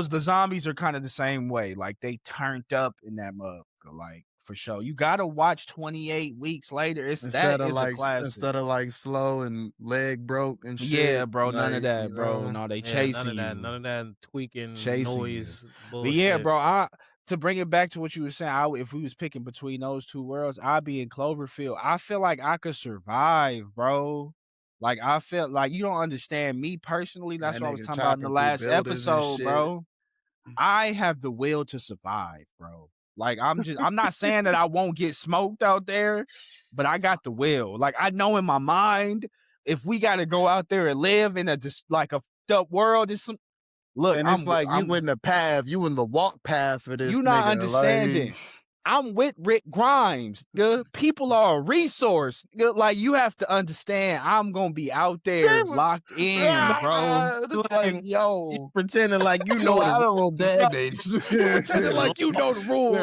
The zombies are kind of the same way. Like they turned up in that motherfucker, like for sure. You gotta watch 28 Weeks Later. Instead of a classic. slow and leg broke and shit. Yeah, bro, none of like, that, you bro. know. No, they Yeah, chasing you. none of that tweaking Chasing noise bullshit. But yeah, bro, to bring it back to what you were saying, if we was picking between those two worlds, I'd be in Cloverfield. I feel like I could survive, bro. Like I felt like you don't understand me personally. That's That what I was nigga talking about in the chopping through last buildings and episode, shit. bro. I have the will to survive, bro. Like I'm not saying that I won't get smoked out there, but I got the will. Like I know in my mind, if we got to go out there and live in a just like a up world, it's some. Look, And it's like you in the path, you in the walk path for this you nigga. not understanding. Like, I'm with Rick Grimes. People are a resource. Like you have to understand, I'm gonna be out there locked in, bro. It's like, yo, you pretending like you know collateral damage. Pretending like you know the rules.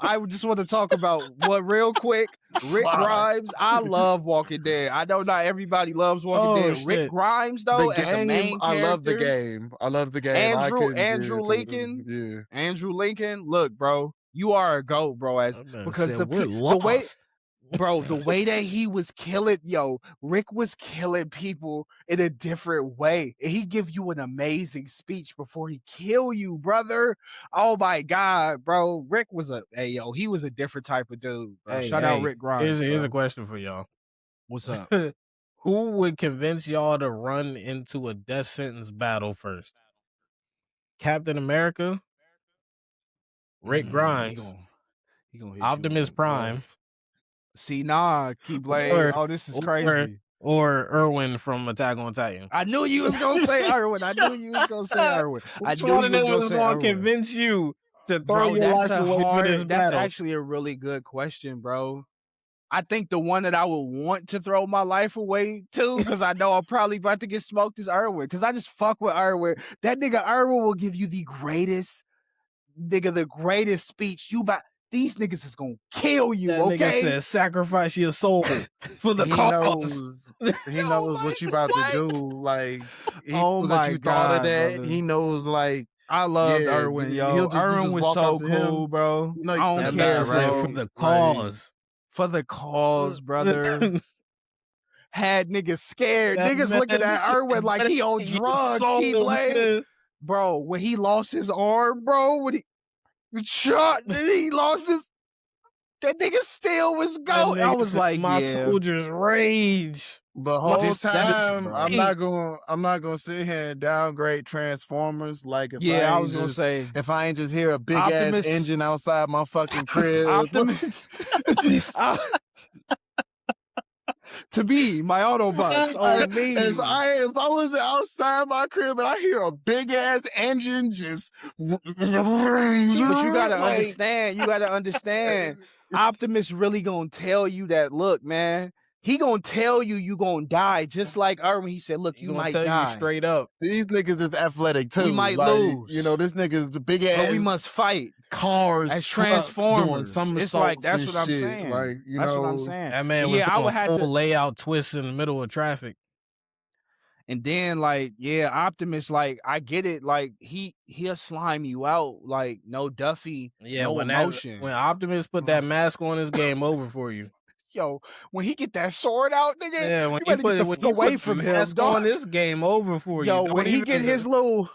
I just want to talk about what real quick. Rick Grimes, I love Walking Dead. I know not everybody loves Walking Dead. Shit. Rick Grimes, though, the as a main game, I love the character, game. I love the game. Andrew Lincoln. Yeah. Andrew Lincoln, look, bro, you are a GOAT, bro. Because the way, bro, the way that he was killing, Rick was killing people in a different way. And he give you an amazing speech before he kill you, brother. Oh my God, bro. Rick was he was a different type of dude. Shout out Rick Grimes. Here's a question for y'all. What's up? Who would convince y'all to run into a death sentence battle first? Captain America, Rick Grimes, he gonna hit Optimus Prime. See, Keyblade. Oh, this is crazy. Or Erwin from Attack on Titan. I knew you was gonna say Erwin. I knew you was gonna say Erwin. Which one of them was gonna convince you to throw your life away for this battle? That's actually a really good question, bro. I think the one that I would want to throw my life away to, because I know I'm probably about to get smoked, is Erwin. Because I just fuck with Erwin. That nigga Erwin will give you the greatest speech. These niggas is gonna kill you. That okay? Nigga said, sacrifice your soul for the cause. He knows what you about to do. Like, he oh my you God, thought of that. brother. He knows, like, I loved Erwin, yo. Erwin was so cool, bro. You know, I don't care, bro. For the cause. For the cause, brother. Had niggas scared. Niggas looking at Erwin like he on drugs. Keyblade. Bro, when he lost his arm, bro, when he shot, then he lost his. That nigga still was going. I was like, my soldiers rage. The whole time, I'm not gonna sit here and downgrade Transformers. Like, if I was gonna say, if I ain't just hear a big ass engine outside my fucking crib. To be my Autobots on me. If I was outside my crib and I hear a big ass engine just, but you gotta understand. Optimus really gonna tell you that. Look, man, he gonna tell you gonna die, just like Erwin. He said, "Look, you might die." You straight up. These niggas is athletic too. We might lose. You know, this nigga's the big ass. But we must fight. Cars as Transformers. It's like that's what I'm shit. saying. Like, that's what I'm saying. That man was doing full layout twists in the middle of traffic. And then like, yeah, Optimus, like, I get it, like he'll slime you out, like no Duffy, Yeah, no when emotion. Optimus put that mask on, it's game over for you. Yo, when he get that sword out, nigga, Yeah, you better get the fuck away from the him, mask dog. on, it's game over for you. Yo, when he get his little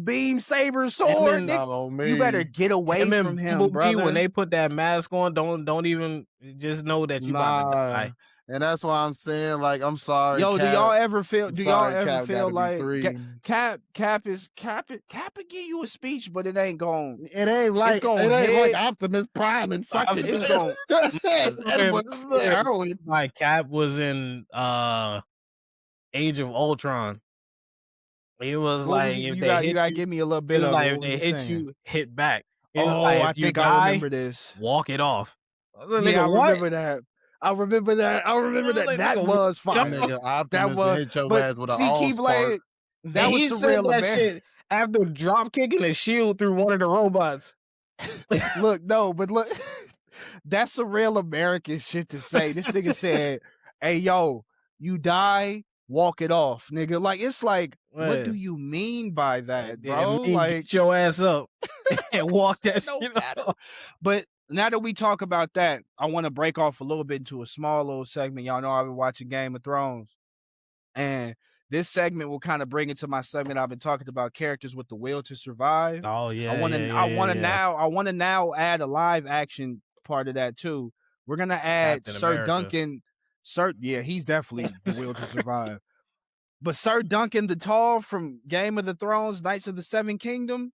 beam saber sword, then- Not nigga, on you better me. get away from him, Bumblebee, brother. when they put that mask on, don't even just know that you about to Nah. die. And that's why I'm saying, like, I'm sorry, Yo, Cap. do y'all ever feel? I'm Do y'all sorry, ever Cap feel gotta be like 3. Cap would give you a speech, but it ain't going. It ain't like hit. Optimus Prime and fucking. It's gon- Like Cap was in Age of Ultron. It was What like was it? if You they got hit you gotta you, give me a little it bit was of like it. if What was they he hit saying? you, hit back. It was Oh, like I if you think I die, remember this. walk it off. Yeah, I remember that. I remember that. Like, That nigga, was walk fire. it Nigga, Optimus That will was, hit your but ass with an see, all spark. Keyblade, that And was he said surreal. that shit after drop kicking the shield through one of the robots. Look, that's a real American shit to say. This nigga said, "Hey, yo, you die, walk it off, nigga." Like, it's like, what do you mean by that, bro? Like, get your ass up and walk that shit off. But now that we talk about that, I want to break off a little bit into a small little segment. Y'all know I've been watching Game of Thrones, and this segment will kind of bring into my segment I've been talking about, characters with the will to survive. Oh yeah, I want to now add a live action part of that too. We're gonna add Captain Sir America. Duncan. Yeah, he's definitely the will to survive. But Sir Duncan the Tall from Game of the Thrones, Knights of the Seven Kingdom.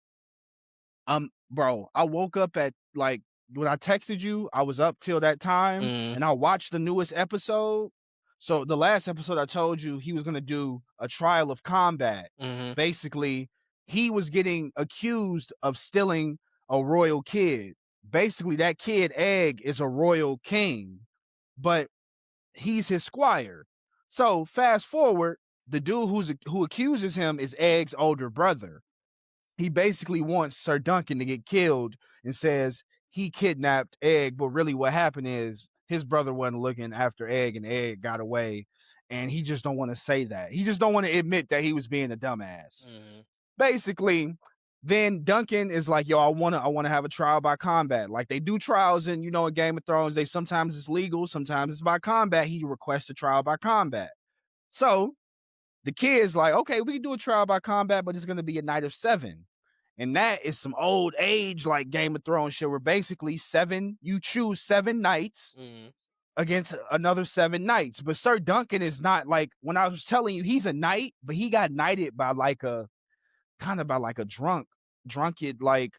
Bro, I woke up at like when I texted you, I was up till that time and I watched the newest episode. So the last episode I told you he was gonna do a trial of combat. Basically, he was getting accused of stealing a royal kid. Basically, that kid Egg is a royal king, but he's his squire. So fast forward, the dude who accuses him is Egg's older brother. He basically wants Sir Duncan to get killed and says he kidnapped Egg, but really what happened is his brother wasn't looking after Egg and Egg got away, and he just don't want to say that. He just don't want to admit that he was being a dumbass. Basically, then Duncan is like, yo, I wanna have a trial by combat. Like they do trials in, in Game of Thrones. They sometimes it's legal, sometimes it's by combat. He requests a trial by combat. So the kid's like, okay, we can do a trial by combat, but it's going to be a night of 7. And that is some old age, like Game of Thrones shit, where basically you choose 7 knights against another 7 knights. But Sir Duncan is not like, when I was telling you, he's a knight, but he got knighted by like a drunkard, like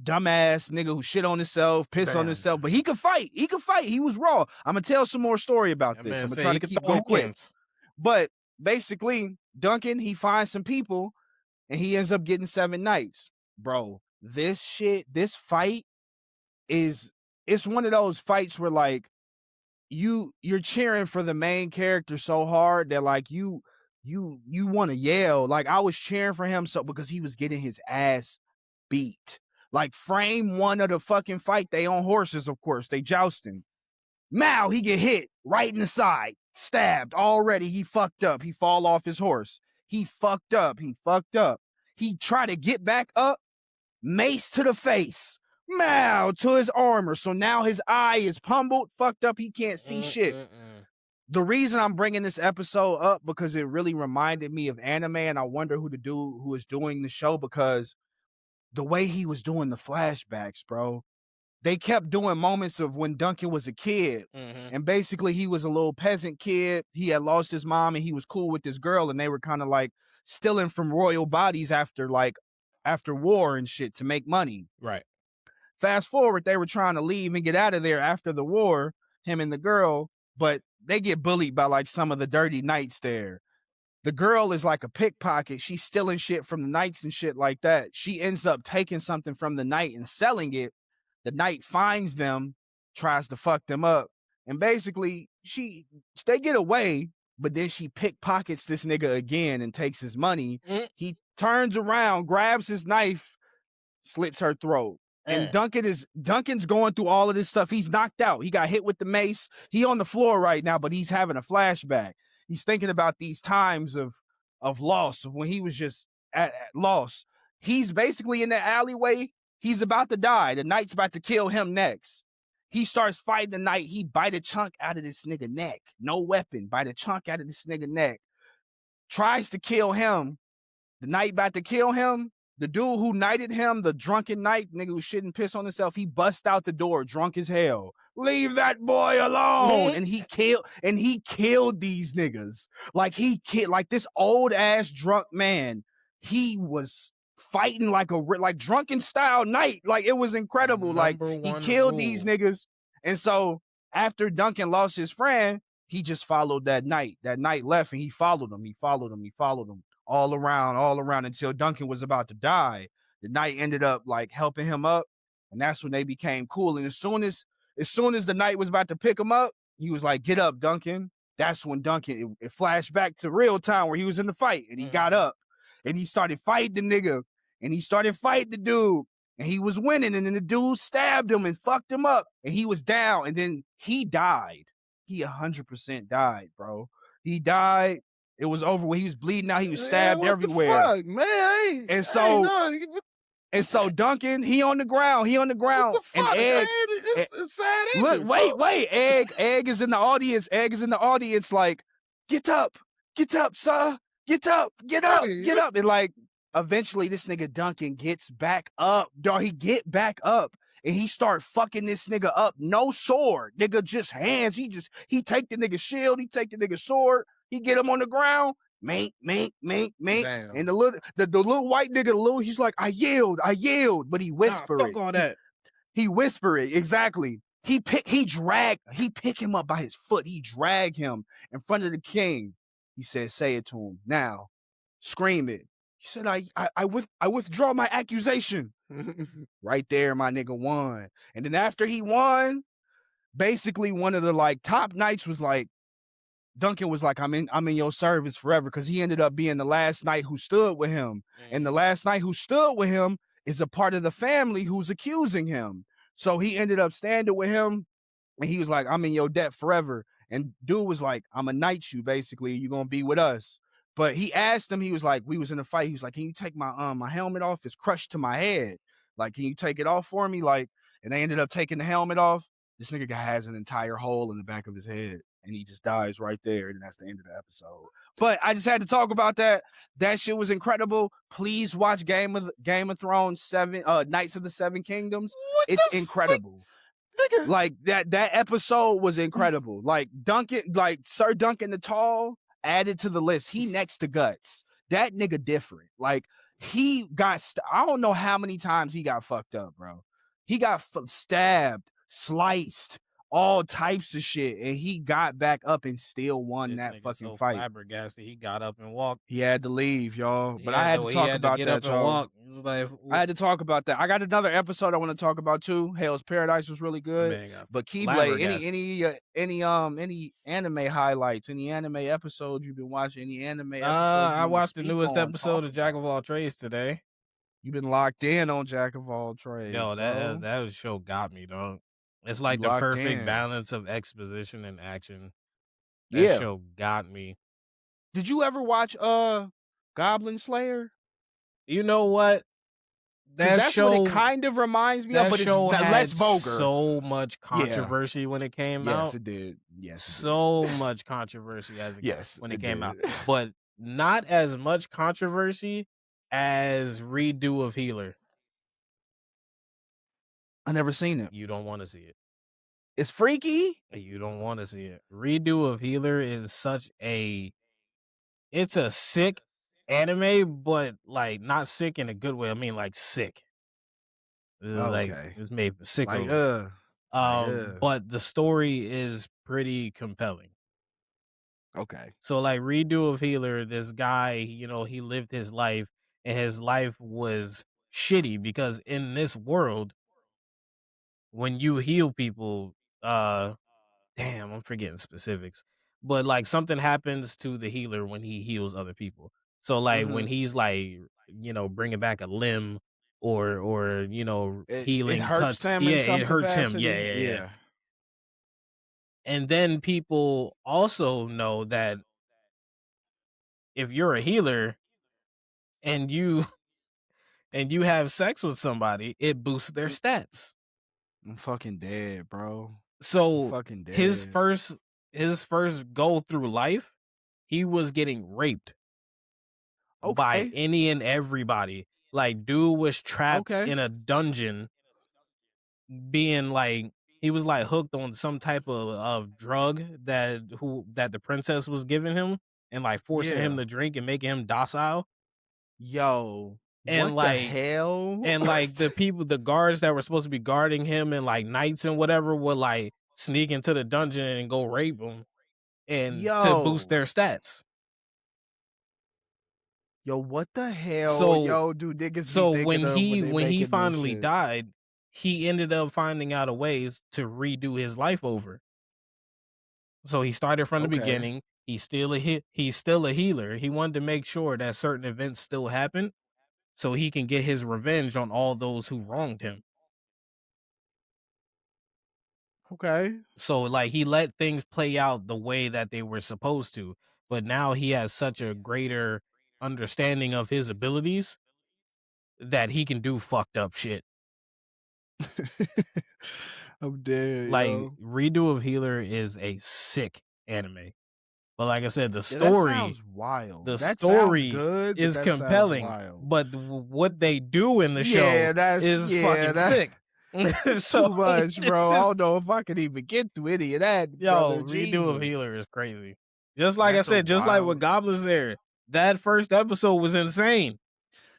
dumbass nigga who shit on himself, piss on himself, but he could fight. He was raw. I'm going to tell some more story about this. I'm going to try to go quick. But basically, Duncan, he finds some people and he ends up getting 7 knights. Bro, this fight it's one of those fights where like you're cheering for the main character so hard that like you want to yell. Like I was cheering for him so because he was getting his ass beat. Like frame 1 of the fucking fight, they on horses, of course, they jousting. Mal, he get hit right in the side, stabbed already. He fucked up. He fall off his horse. He fucked up. He tried to get back up, mace to the face, Mal to his armor. So now his eye is pummeled, fucked up. He can't see shit. The reason I'm bringing this episode up because it really reminded me of anime, and I wonder who the dude who is doing the show, because the way he was doing the flashbacks, bro. They kept doing moments of when Duncan was a kid. And basically he was a little peasant kid. He had lost his mom and he was cool with this girl, and they were kind of like stealing from royal bodies after war and shit to make money. Right. Fast forward, they were trying to leave and get out of there after the war, him and the girl, but they get bullied by like some of the dirty knights there. The girl is like a pickpocket. She's stealing shit from the knights and shit like that. She ends up taking something from the knight and selling it. The knight finds them, tries to fuck them up, and basically they get away, but then she pickpockets this nigga again and takes his money. He turns around, grabs his knife, slits her throat. And Duncan's going through all of this stuff. He's knocked out. He got hit with the mace. He on the floor right now, but he's having a flashback. He's thinking about these times of loss, of when he was just at loss. He's basically in the alleyway. He's about to die. The knight's about to kill him next. He starts fighting the knight. He bite a chunk out of this nigga neck. No weapon. Bite a chunk out of this nigga neck. Tries to kill him. The knight about to kill him. The dude who knighted him, the drunken knight, nigga who shit and piss on himself, he busts out the door, drunk as hell. Leave that boy alone. And he killed these niggas. Like like this old ass drunk man. He was fighting like drunken style knight. Like it was incredible. Like he killed these niggas. And so after Duncan lost his friend, he just followed that knight. That knight left and he followed him. He followed him. All around until Duncan was about to die. The knight ended up like helping him up, and that's when they became cool. And as soon as the knight was about to pick him up, he was like, "Get up, Duncan." That's when Duncan it flashed back to real time where he was in the fight, and he got up, and he started fighting the nigga, and he started fighting the dude, and he was winning, and then the dude stabbed him and fucked him up, and he was down, and then he died. He 100% died, bro. He died. It was over when he was bleeding out. He was stabbed everywhere. The fuck, man? And so Duncan, he on the ground. What the fuck, and Egg, it's sad ending. Wait. Egg is in the audience. Like, get up, sir. Get up. And like, eventually this nigga Duncan gets back up. Dog, he get back up. And he start fucking this nigga up. No sword. Nigga, just hands. He take the nigga shield. He take the nigga sword. He get him on the ground. Mink. Damn. And the little white nigga, he's like, I yield. But he whisper fuck all that. He whisper it. Exactly. He pick him up by his foot. He drag him in front of the king. He said, say it to him. Now, scream it. He said, I withdraw my accusation. Right there, my nigga won. And then after he won, basically one of the like top knights was like, Duncan was like, I'm in your service forever, because he ended up being the last knight who stood with him. And the last knight who stood with him is a part of the family who's accusing him. So he ended up standing with him, and he was like, I'm in your debt forever. And dude was like, I'm a knight you, basically. You're going to be with us. But he asked him, he was like, we was in a fight. He was like, can you take my helmet off? It's crushed to my head. Like, can you take it off for me? Like, and they ended up taking the helmet off. This nigga has an entire hole in the back of his head, and he just dies right there. And that's the end of the episode. But I just had to talk about that. That shit was incredible. Please watch Game of Thrones 7, Knights of the Seven Kingdoms. It's incredible. Nigga. Like that episode was incredible. Like Sir Duncan the Tall added to the list. He next to Guts. That nigga different. Like he got, I don't know how many times he got fucked up, bro. He got stabbed, sliced, all types of shit, and he got back up and still won that fucking fight. Flabbergasted, he got up and walked. He had to leave, y'all. But I had to talk about that, y'all. I had to talk about that. I got another episode I want to talk about too. Hell's Paradise was really good. But Keyblade, any anime highlights, any anime episodes you've been watching, any anime episodes? I watched the newest episode of Jack of All Trades today. You've been locked in on Jack of All Trades. Yo, that show got me, dog. It's like the perfect balance of exposition and action. That show got me. Did you ever watch Goblin Slayer? You know what? That's what it kind of reminds me of, but it's less vulgar. So much controversy when it came out. Yes, it did. Yes, so much controversy when it came out, but not as much controversy as Redo of Healer. I never seen it. You don't want to see it. It's freaky. You don't want to see it. Redo of Healer is it's a sick anime, but like not sick in a good way. I mean like sick. Like it's made for sickos. But the story is pretty compelling. Okay. So like Redo of Healer, this guy, he lived his life, and his life was shitty because in this world, when you heal people, damn, I'm forgetting specifics, but like something happens to the healer when he heals other people. So like when he's like, bringing back a limb or healing it hurts cuts, him. It hurts him. Yeah. And then people also know that if you're a healer and you have sex with somebody, it boosts their stats. I'm fucking dead, bro. I'm So fucking his dead. first go through life, he was getting raped by Okay. any and everybody. Like, dude was trapped Okay. in a dungeon, being like, he was like hooked on some type of drug that the princess was giving him, and like forcing him Yeah. to drink and making him docile. Yo, And what the like hell? the guards that were supposed to be guarding him, and like knights and whatever, would like sneak into the dungeon and go rape him, and to boost Yo. their stats. Yo, what the hell? So Yo, dude, niggas be so thinking of when they when he making this finally shit. died, he ended up finding out a ways to redo his life over. So he started from the Okay. beginning. He's still a healer. He wanted to make sure that certain events still happen, so he can get his revenge on all those who wronged him. Okay. So like he let things play out the way that they were supposed to, but now he has such a greater understanding of his abilities that he can do fucked up shit. I'm dead, Like, yo. Redo of Healer is a sick anime. But like I said, the Yeah, that story sounds wild. the That sounds story good, but is that sounds compelling, wild. but what they do in the show is fucking sick. It's So too much, it's bro. I just, don't know if I could even get through any of that, brother. Redo of Jesus. Healer is crazy. Just like I That's a said, just like with wild. Goblin Slayer, that first episode was insane.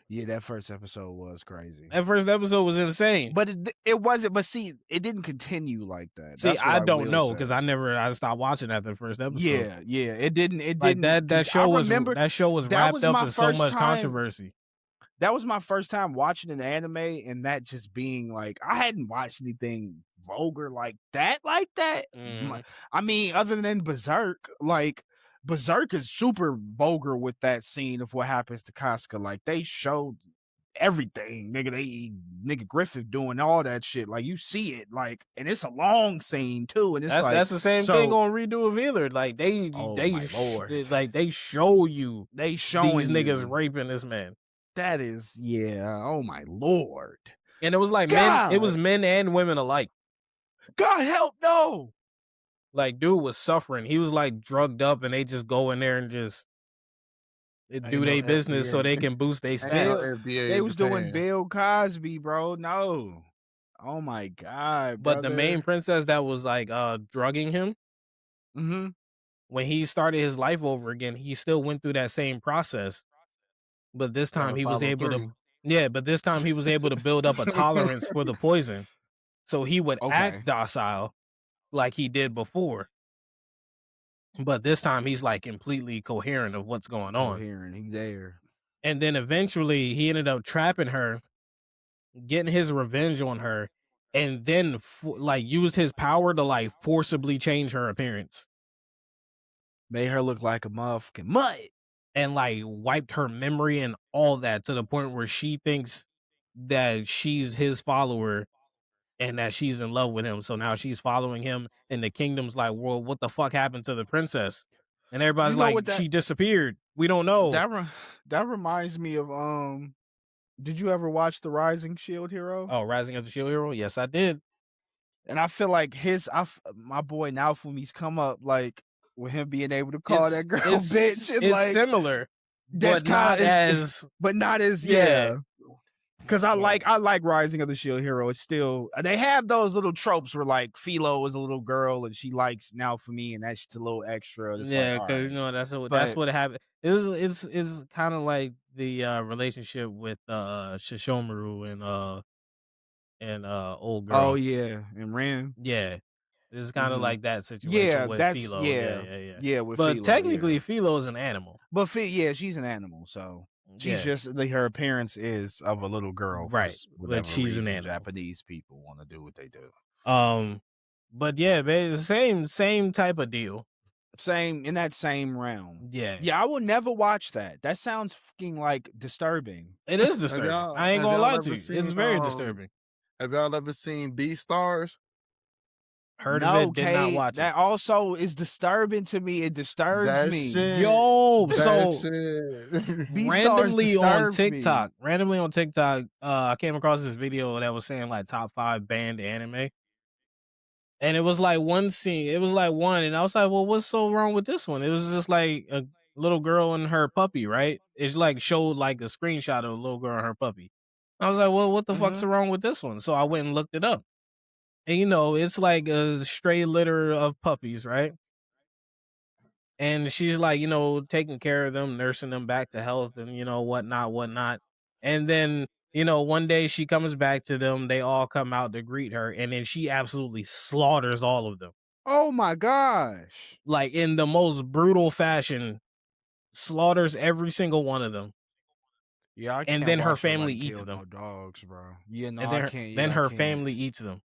Yeah, that first episode was crazy. That first episode was insane. But it wasn't. But see, it didn't continue like that. See, That's what I I don't will know say. because I stopped watching after the first episode. Yeah. It didn't. Like that show was that wrapped was up my in so first much time. controversy. That was my first time watching an anime, and that just being like, I hadn't watched anything vulgar like that. Mhm. I mean, other than Berserk, like Berserk is super vulgar with that scene of what happens to Casca. Like they showed everything, nigga Griffith doing all that shit. Like you see it, like, and it's a long scene too, and it's That's the same thing on Redo of Healer. Like oh my lord, they show you they showing these niggas you. raping this man. That is, yeah. Oh my lord. And it was like God! men, it was men and women alike. God help, no. Like, dude was suffering. He was like drugged up, and they just go in there and just do their business so they can boost their Ain't no stats. FDA They in was doing Japan. Bill Cosby, bro. No. Oh my god, But the brother. main princess that was like drugging him, Mm-hmm. when he started his life over again, he still went through that same process. But this time Gotta he was follow able through. but this time he was able to build up a tolerance for the poison. So he would Okay. act docile like he did before. But this time he's like completely coherent of what's going on. Coherent, he there. And then eventually he ended up trapping her, getting his revenge on her, and then like used his power to like forcibly change her appearance. Made her look like a motherfucking mutt. And like wiped her memory and all that, to the point where she thinks that she's his follower and that she's in love with him. So now she's following him, and the kingdom's like, well, what the fuck happened to the princess? And everybody's You know like, what she disappeared. We don't know. That reminds me of did you ever watch The Rising Shield Hero? Oh, Rising of the Shield Hero? Yes, I did. And I feel like my boy Naofumi's come up, like, with him being able to call that girl bitch. And It's like, similar, that's but not as yeah. Because I like Rising of the Shield Hero. It's still, they have those little tropes where like Philo is a little girl and she likes Naofumi, and that's just a little extra. It's yeah, like, because right. you know that's But what happened. It's kind of like the relationship with Shishomaru and old girl. oh yeah, and Ren. Yeah, it's kind of like that situation Yeah, with that's Philo. Yeah, with But Philo, technically, Philo is an animal. but she's an animal, so she's just her appearance is of a little girl, right? For But she's reason, an animal. Japanese people want to do what they do. But yeah, man, it's the same type of deal. Same, in that same realm. Yeah, Yeah, I will never watch that. That sounds fucking like disturbing. it is disturbing. I ain't gonna lie to you. It's very disturbing. Have y'all ever seen Beastars? Heard of No, it, did not Kate, watch it. that also is disturbing to me. It disturbs That me. shit. Yo, That so shit. randomly on Disturbs TikTok, I came across this video that was saying like top 5 banned anime. And it was like one scene, it was like one, and I was like, well, what's so wrong with this one? It was just like a little girl and her puppy, right? It's like showed like a screenshot of a little girl and her puppy. I was like, well, what the fuck's Mhm. wrong with this one? So I went and looked it up. And it's like a stray litter of puppies, right? And she's like, taking care of them, nursing them back to health and, whatnot, whatnot. And then, one day she comes back to them, they all come out to greet her, and then she absolutely slaughters all of them. Oh my gosh. Like in the most brutal fashion, slaughters every single one of them. Yeah, I And can't then her watch her family like eats kill them. no dogs, bro. Yeah, no, And I then can't. then Yeah, I her can't. family eats them.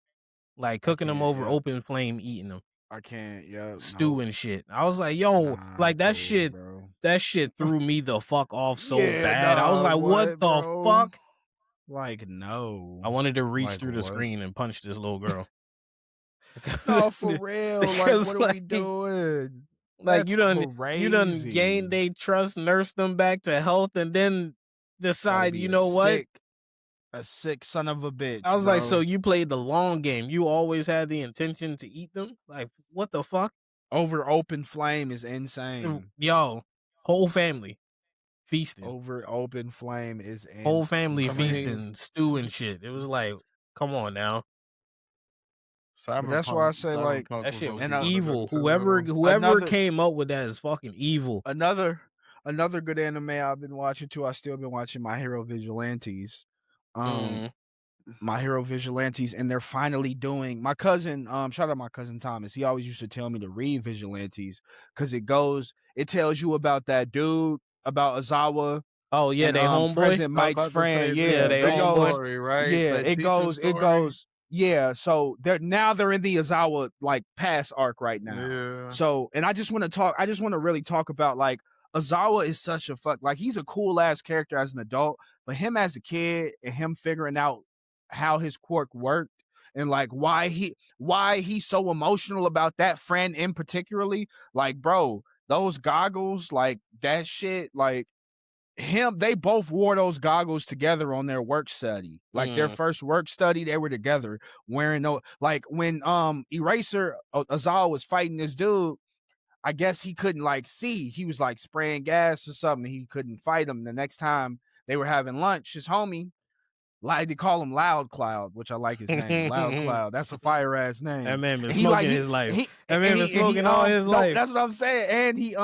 Like I cooking them can't. over Yeah, open flame, eating them. I can't. Yeah, Stew no. and shit. I was like, yo, Nah, like that cool, shit bro. that shit threw me the fuck off so Yeah, bad. I was nah, like, what what, the bro? fuck? Like, no. I wanted to reach Like, through the what? screen and punch this little girl. No, for real. Like, Because what are we doing? like That's you done gained crazy. they trust, nursed them back to health, and then Gotta decide, be you know what? a sick son of a I bitch, was like, so bro. you played the long game. You always had the intention to eat them? Like, what the fuck? Over open flame is insane. Yo, whole family feasting. Over open flame is Whole family I mean, feasting, stew and shit. It was like, come on now. But that's why I say, like, Cyberpunk That was shit was and okay, but evil. too, Whoever another came up with that is fucking evil. another good anime I've been watching too. I still been watching My Hero Vigilantes. Mm. My Hero Vigilantes, and they're finally doing my cousin, shout out my cousin Thomas. He always used to tell me to read Vigilantes because it tells you about that dude, about Azawa Oh yeah, and they homeboy. President I was Mike's about to friend. say this Yeah, Yeah, they it homeboy. goes, backstory, right? yeah, That teacher it story. goes, yeah. So they're in the Azawa like past arc right now. Yeah. So, and I just want to really talk about like Azawa is such a like he's a cool ass character as an adult, but him as a kid and him figuring out how his quirk worked and like why he's so emotional about that friend in particularly, like bro, those goggles, like that shit, like they both wore those goggles together on their work study, like their first work study, they were together wearing those. Like when Eraser Azal was fighting this dude, I guess he couldn't like see, he was like spraying gas or something, he couldn't fight him. The next time they were having lunch, his homie, like they call him Loud Cloud, which I like his name. Loud Cloud. That's a fire ass That name. man been And he like smoking his life. he That man been and he smoking all his no, life. that's what I'm saying. And he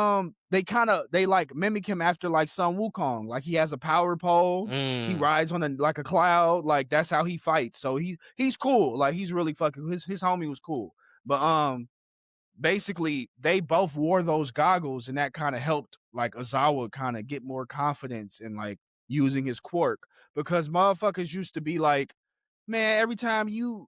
they like mimic him after like Sun Wukong. Like he has a power pole. He rides on like a cloud. Like that's how he fights. So he's cool. Like he's really fucking his homie was cool. But basically they both wore those goggles and that kind of helped like Azawa kind of get more confidence in like using his quirk, because motherfuckers used to be like, man, every time you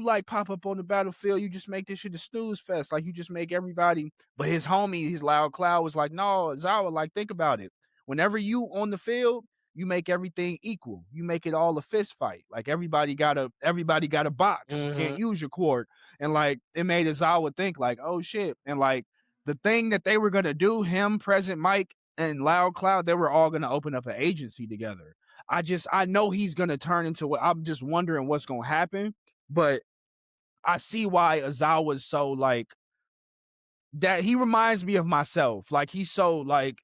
like pop up on the battlefield, you just make this shit a snooze fest. Like you just make everybody. But his homie, his Loud Cloud, was like, no, Azawa, like think about it. Whenever you on the field, you make everything equal. You make it all a fist fight. Like everybody got a box. You can't use your quirk. And like it made Azawa think like, oh shit. And like the thing that they were gonna do, him, Present Mike, and Loud Cloud, they were all gonna open up an agency together. I know he's gonna turn into what, I'm just wondering what's gonna happen. But I see why Azawa's so like that. He reminds me of myself. Like he's so like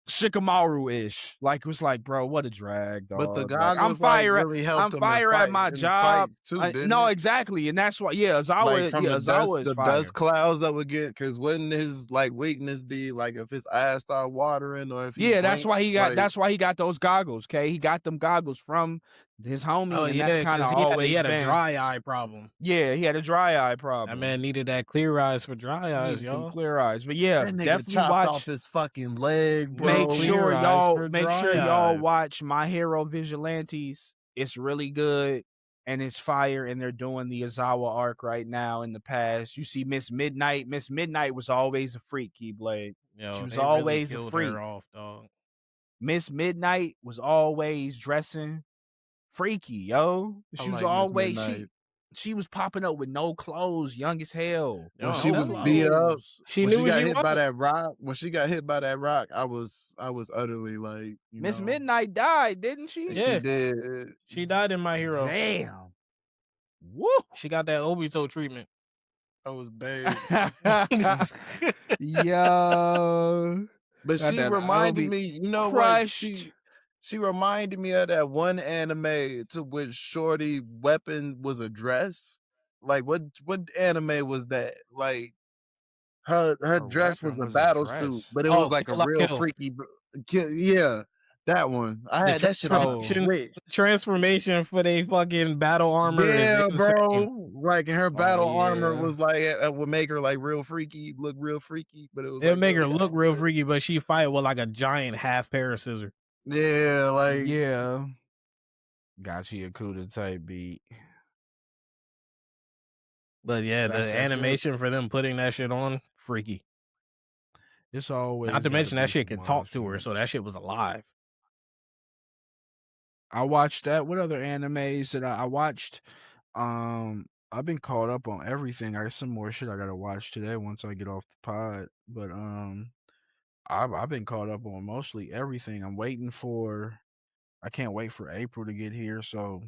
Shikamaru-ish. Like it was like, bro, what a drag, But the dog. Like goggles like really helped I'm him in fire at my in the job. fights too, didn't No, it? exactly. And that's why, yeah, Like from Azawa is the fire. dust clouds that would get, because wouldn't his like weakness be like if his eyes start watering or if he That's blinked, why like that's why he got those goggles. Okay, he got them goggles from his homie, Oh and that's yeah, kind of because he always had a been. dry eye problem. Yeah, he had a dry eye That problem. man needed that clear eyes for dry eyes, Needed them y'all. clear eyes. But yeah, that nigga definitely chopped off watch. his fucking leg, bro. Make sure y'all- Make dry sure y'all eyes. watch My Hero Vigilantes. It's really good and it's fire. And they're doing the Azawa arc right now. In the past, you see Miss Midnight. Miss Midnight was always a freak, Keyblade. Yo, She was they really always a killed freak. her off, dog. Miss Midnight was always dressing freaky, yo. I She was like Miss always Midnight. she was popping up with no clothes, young as hell. Yo, When I'm she No was telling you. beat up, clothes. She when knew she what got she hit by wanted. that rock, I was utterly like, you Miss know, Midnight died, didn't she? she Yeah. did. She died in My Hero. Damn. Woo. She got that Obito treatment. I was bad. Yo. But Got she that reminded Obi me, you know what? crushed. She reminded me of that one anime to which Shorty weapon was a dress. Like what anime was that? Like her Her dress was weapon a was a battle suit, dress. but it was Oh, like a Kill La real Kill. freaky yeah, that one. I The had that shit on the Oh. transformation for they fucking battle armor is Yeah, insane. bro. Like, and her battle armor yeah. was like would make her like real freaky, look real freaky, but it was It'll like make her really look real accurate. freaky, but she fight with like a giant half pair of scissors. Yeah, like Yeah. Got you a Kuda type beat. But yeah, That's the that shit. animation for them putting that shit on, freaky. It's always Not to gotta mention that be shit some can wild talk to her, shit. so that shit was alive. I watched that. What other animes that I watched? I've been caught up on everything. I got some more shit I gotta watch today once I get off the pod. But I've been caught up on mostly everything. I can't wait for April to get here so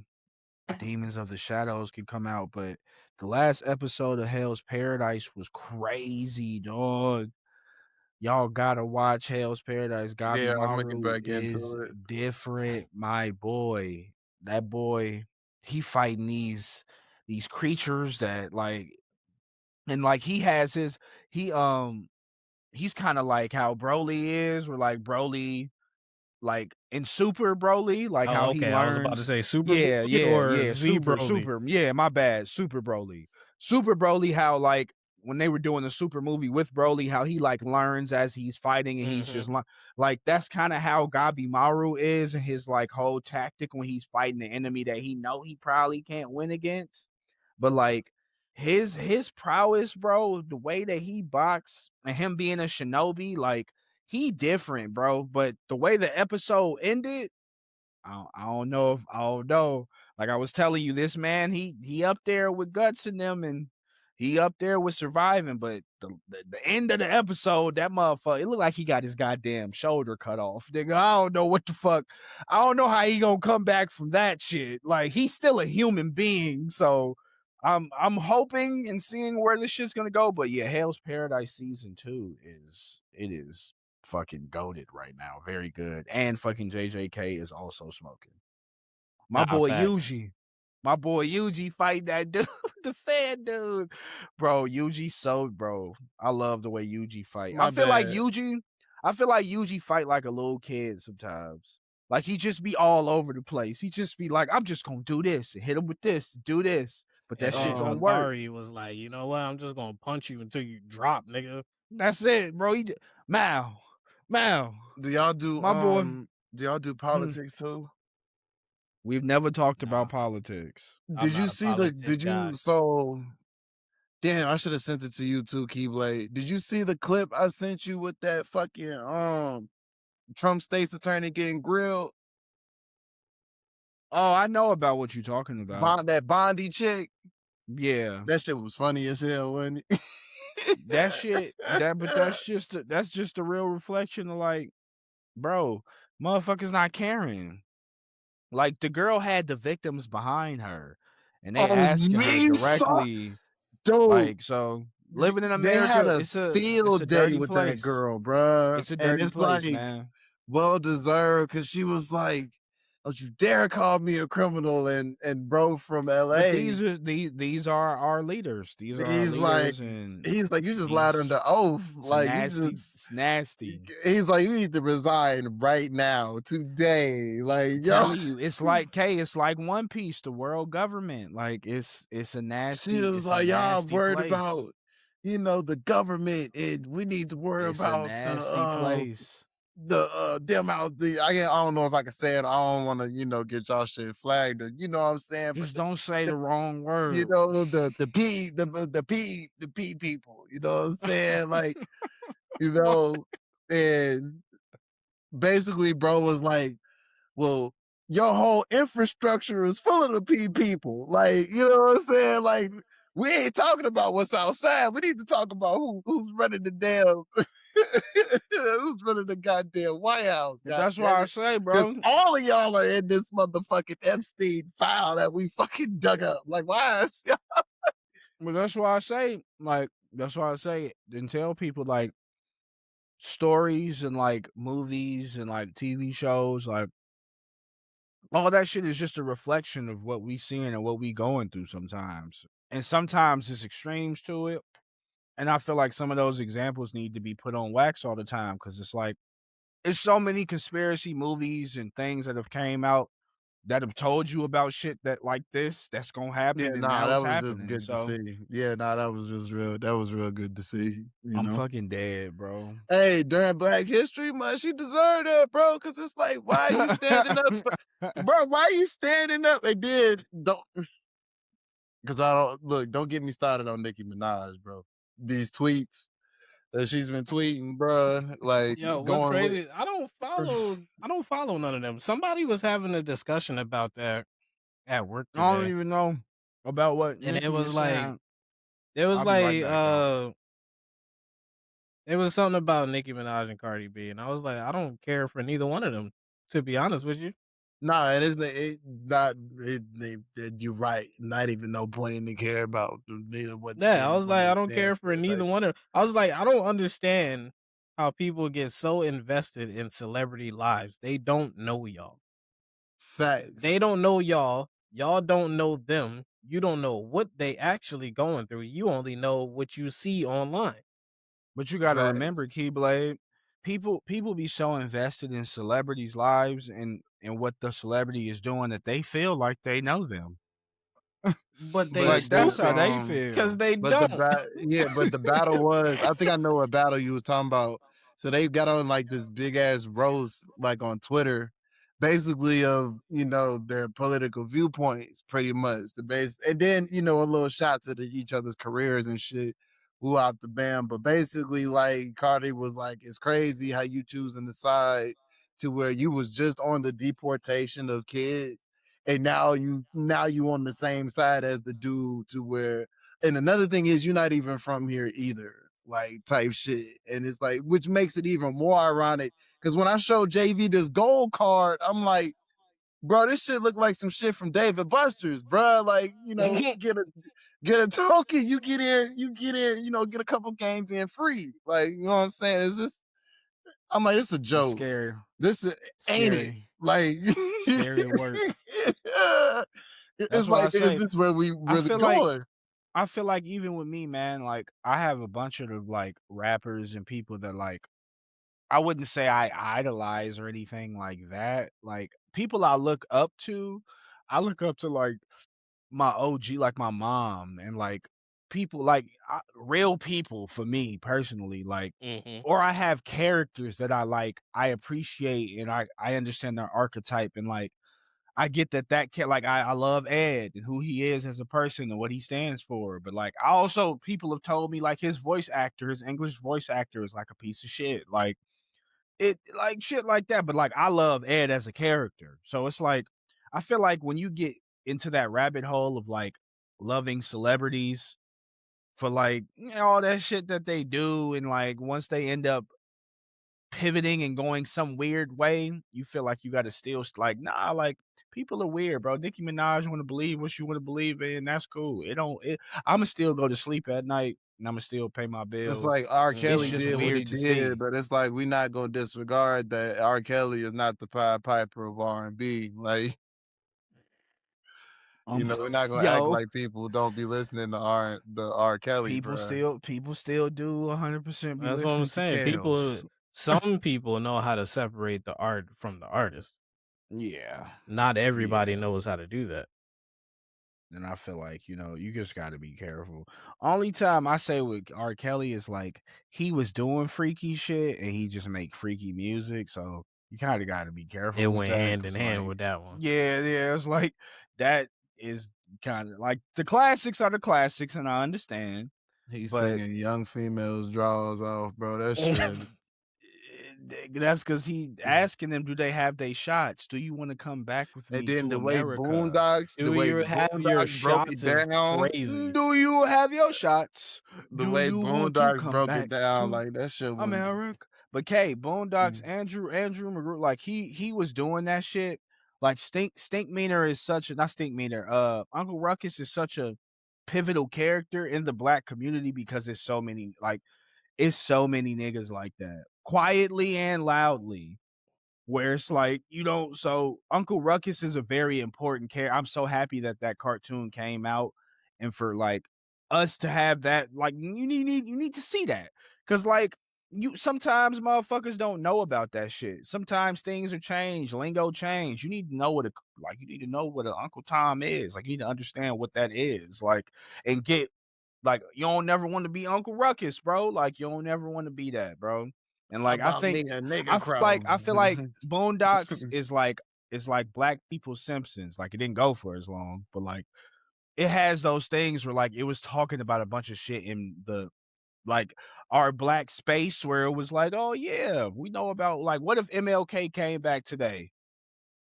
Demons of the Shadows can come out. But the last episode of Hell's Paradise was crazy, dog. Y'all gotta watch Hell's Paradise. Gabi yeah, I'm gonna get Maru back is into it. different, my boy. That boy, he fighting these creatures that like, and like he has his he's kind of like how Broly is, where like Broly like in Super Broly, like how Oh, he okay. I was about to learns. say Super Yeah, Broly yeah, or yeah. Z Super, Broly. super. Yeah, my bad. Super Broly. Super Broly, how like when they were doing the Super movie with Broly, how he like learns as he's fighting and he's just like that's kind of how Gabi Maru is and his like whole tactic when he's fighting the enemy that he know he probably can't win against. But like his prowess, bro, the way that he box and him being a shinobi, like he different, bro. But the way the episode ended, I don't know if I don't know. Like I was telling you, this man, he up there with guts in them, and he up there with surviving. But the end of the episode, that motherfucker, it looked like he got his goddamn shoulder cut off. Nigga, I don't know what the fuck. I don't know how he gonna come back from that shit. Like he's still a human being, so I'm hoping and seeing where this shit's gonna go. But yeah, Hell's Paradise season 2 is fucking goated right now. Very good. And fucking JJK is also smoking. My boy Facts. Yuji. My boy Yuji fighting that dude, the fan dude. Bro, Yuji so bro. I love the way Yuji fight. My bad. I feel like Yuji fight like a little kid sometimes. Like he just be all over the place. He just be like, I'm just gonna do this and hit him with this, do this. But that And shit then don't work. Hikari was like, you know what? I'm just gonna punch you until you drop, nigga. That's it, bro. Mal. Do y'all My boy. do politics too? We've never talked Nah, about politics. I'm Did you not a see politic guy. damn, I should have sent it to you too, Keyblade. Did you see the clip I sent you with that fucking Trump state's attorney getting grilled? Oh, I know about what you're talking about. That Bondi chick? Yeah. That shit was funny as hell, wasn't it? That shit, but that's just a real reflection of like, bro, motherfuckers not caring. Like the girl had the victims behind her and they Oh, asking her me, son? directly, Dude, like, so living in they had America, a it's a field day dirty with that place. girl, bruh. It's a And dirty it's place, like man. well deserved because she was like, "Don't you dare call me a criminal!" And bro from But LA, these are our leaders. These are our he's like, leaders, and you just lied these under oath. it's Like you nasty. just, It's nasty. he's like, you need to resign right now, today. Like, I'm yo, telling you, it's like it's like One Piece, the world government. Like it's a she nasty, was it's a like, y'all nasty worried place. about, the government, and we need to worry It's a about nasty place. them out the I don't know if I can say it. I don't want to, get y'all shit flagged, or you know what I'm saying, but Just don't say the the wrong word. the P people, you know what I'm saying? Like, and basically bro was like, well, your whole infrastructure is full of the people. Like, you know what I'm saying? Like, we ain't talking about what's outside. We need to talk about who's running the damn who's running the goddamn White House, But god that's damn why I it. say, Because bro. all of y'all are in this motherfucking Epstein file that we fucking dug up. Like, why is But that's why I say, like, that's why I say, and tell people like stories and like movies and like TV shows, like all that shit is just a reflection of what we seeing and what we going through sometimes. And sometimes there's extremes to it. And I feel like some of those examples need to be put on wax all the time because it's like it's so many conspiracy movies and things that have came out that have told you about shit that like this that's gonna Yeah, happen and nah, now that it's was just happening. good to So see. Yeah, nah, that was just real. That was real good to see, you I'm know. fucking dead, bro. Hey, during Black History Month, she deserved that, bro. Because it's like, why are you standing up for, bro? Why are you standing up? And then don't, because I don't look. Don't get me started on Nicki Minaj, bro. These tweets that she's been tweeting, bro, like Yo, what's going with. crazy? I don't follow none of them. Somebody was having a discussion about that at work I don't today. even know about what And Nikki is saying. it was I'll be right like back, y'all. it was something about Nicki Minaj and Cardi B, and I was like, I don't care for neither one of them, to be honest with you. Nah, it isn't. It not. You're right. Not even no point in to care about neither what Yeah, I was what like, they I don't stand care for for. neither Like one of I was like, I don't understand how people get so invested in celebrity lives. They don't know y'all. facts. They don't know y'all. Y'all don't know them. You don't know what they actually going through. You only know what you see online. But you got to Facts. remember, Keyblade, people be so invested in celebrities' lives and what the celebrity is doing that they feel like they know them. But they Like But that's don't, how they because feel. they but don't. but the battle was. I think I know what battle you was talking about. So they got on like this big ass roast like on Twitter, basically of their political viewpoints, pretty much the base, and then a little shots at each other's careers and shit. Who out the band, but basically like Cardi was like, it's crazy how you choosing the side to where you was just on the deportation of kids and now you on the same side as the dude to where and another thing is you're not even from here either, like type shit. And it's like, which makes it even more ironic because when I showed JV this gold card, I'm like, bro, this shit look like some shit from David Buster's, bro. Like, get a token, you get in, get a couple games in free. Like, you know what I'm saying? Is this I'm like, it's a It's joke. scary. This ain't it. Scary. Like Scary work. That's it's why I like, is say this where we I really feel like going? I feel like even with me, man, like I have a bunch of like rappers and people that like I wouldn't say I idolize or anything like that. Like people I look up to like my OG, like my mom, and like people like real people for me personally. Like, hmm or I have characters that I like, I appreciate, and I understand their archetype, and like I get that like I love Ed and who he is as a person and what he stands for. But like I also people have told me like his voice actor, his English voice actor is like a piece of shit. Like it like shit like that. But like I love Ed as a character. So it's like I feel like when you get into that rabbit hole of like loving celebrities for like all that shit that they do, and like once they end up pivoting and going some weird way, you feel like you got to still like, nah, like people are weird, bro. Nicki Minaj want to believe what you want to believe in. That's cool. I'ma still go to sleep at night and I'ma still pay my It's bills. like R. It's Kelly hmm just did what he weird to did, see. but it's like we not gonna disregard that R. Kelly is not the Pied Piper of R&B. Like, we're not gonna act Yo, like people don't be listening to R. Kelly, bro. people still do 100% be That's what I'm listening to saying. Kels. Some people know how to separate the art from the artist. Yeah. Not everybody Yeah. knows how to do that. And I feel like, you just got to be careful. Only time I say with R. Kelly is like he was doing freaky shit and he just make freaky music. So you kind of got to be It careful with went that. hand in Cause hand like, with that one. yeah, it's like that is kind of like the classics are the classics and I understand. He's But singing young females' draws off, bro. That shit. That's because he asking them, do they have their shots? Do you want to come back with And me then to the way America? Do you have your Boondocks broke it shots is down, crazy. Do you have your shots? the Do way you want to Boondocks come broke it back down, to like that shit was. America? But K, Boondocks, Mm. Andrew McGrew, like he was doing that shit. Like Stink Meaner is such a not Stink Meaner. Uncle Ruckus is such a pivotal character in the black community because it's so many niggas like that, quietly and loudly. Where it's like so Uncle Ruckus is a very important character. I'm so happy that cartoon came out, and for like us to have that, like you need to see that, because like you sometimes motherfuckers don't know about that shit. Sometimes things are changed, lingo change. You need to know you need to know what an Uncle Tom is. Like you need to understand what that is. Like and get like you don't never want to be Uncle Ruckus, bro. Like you don't never want to be that, bro. And How like about me, a nigga crow? I feel like Boondocks is like Black People Simpsons. Like it didn't go for as long, but like it has those things where like it was talking about a bunch of shit in the like our black space where it was like, oh yeah, we know about like what if MLK came back today?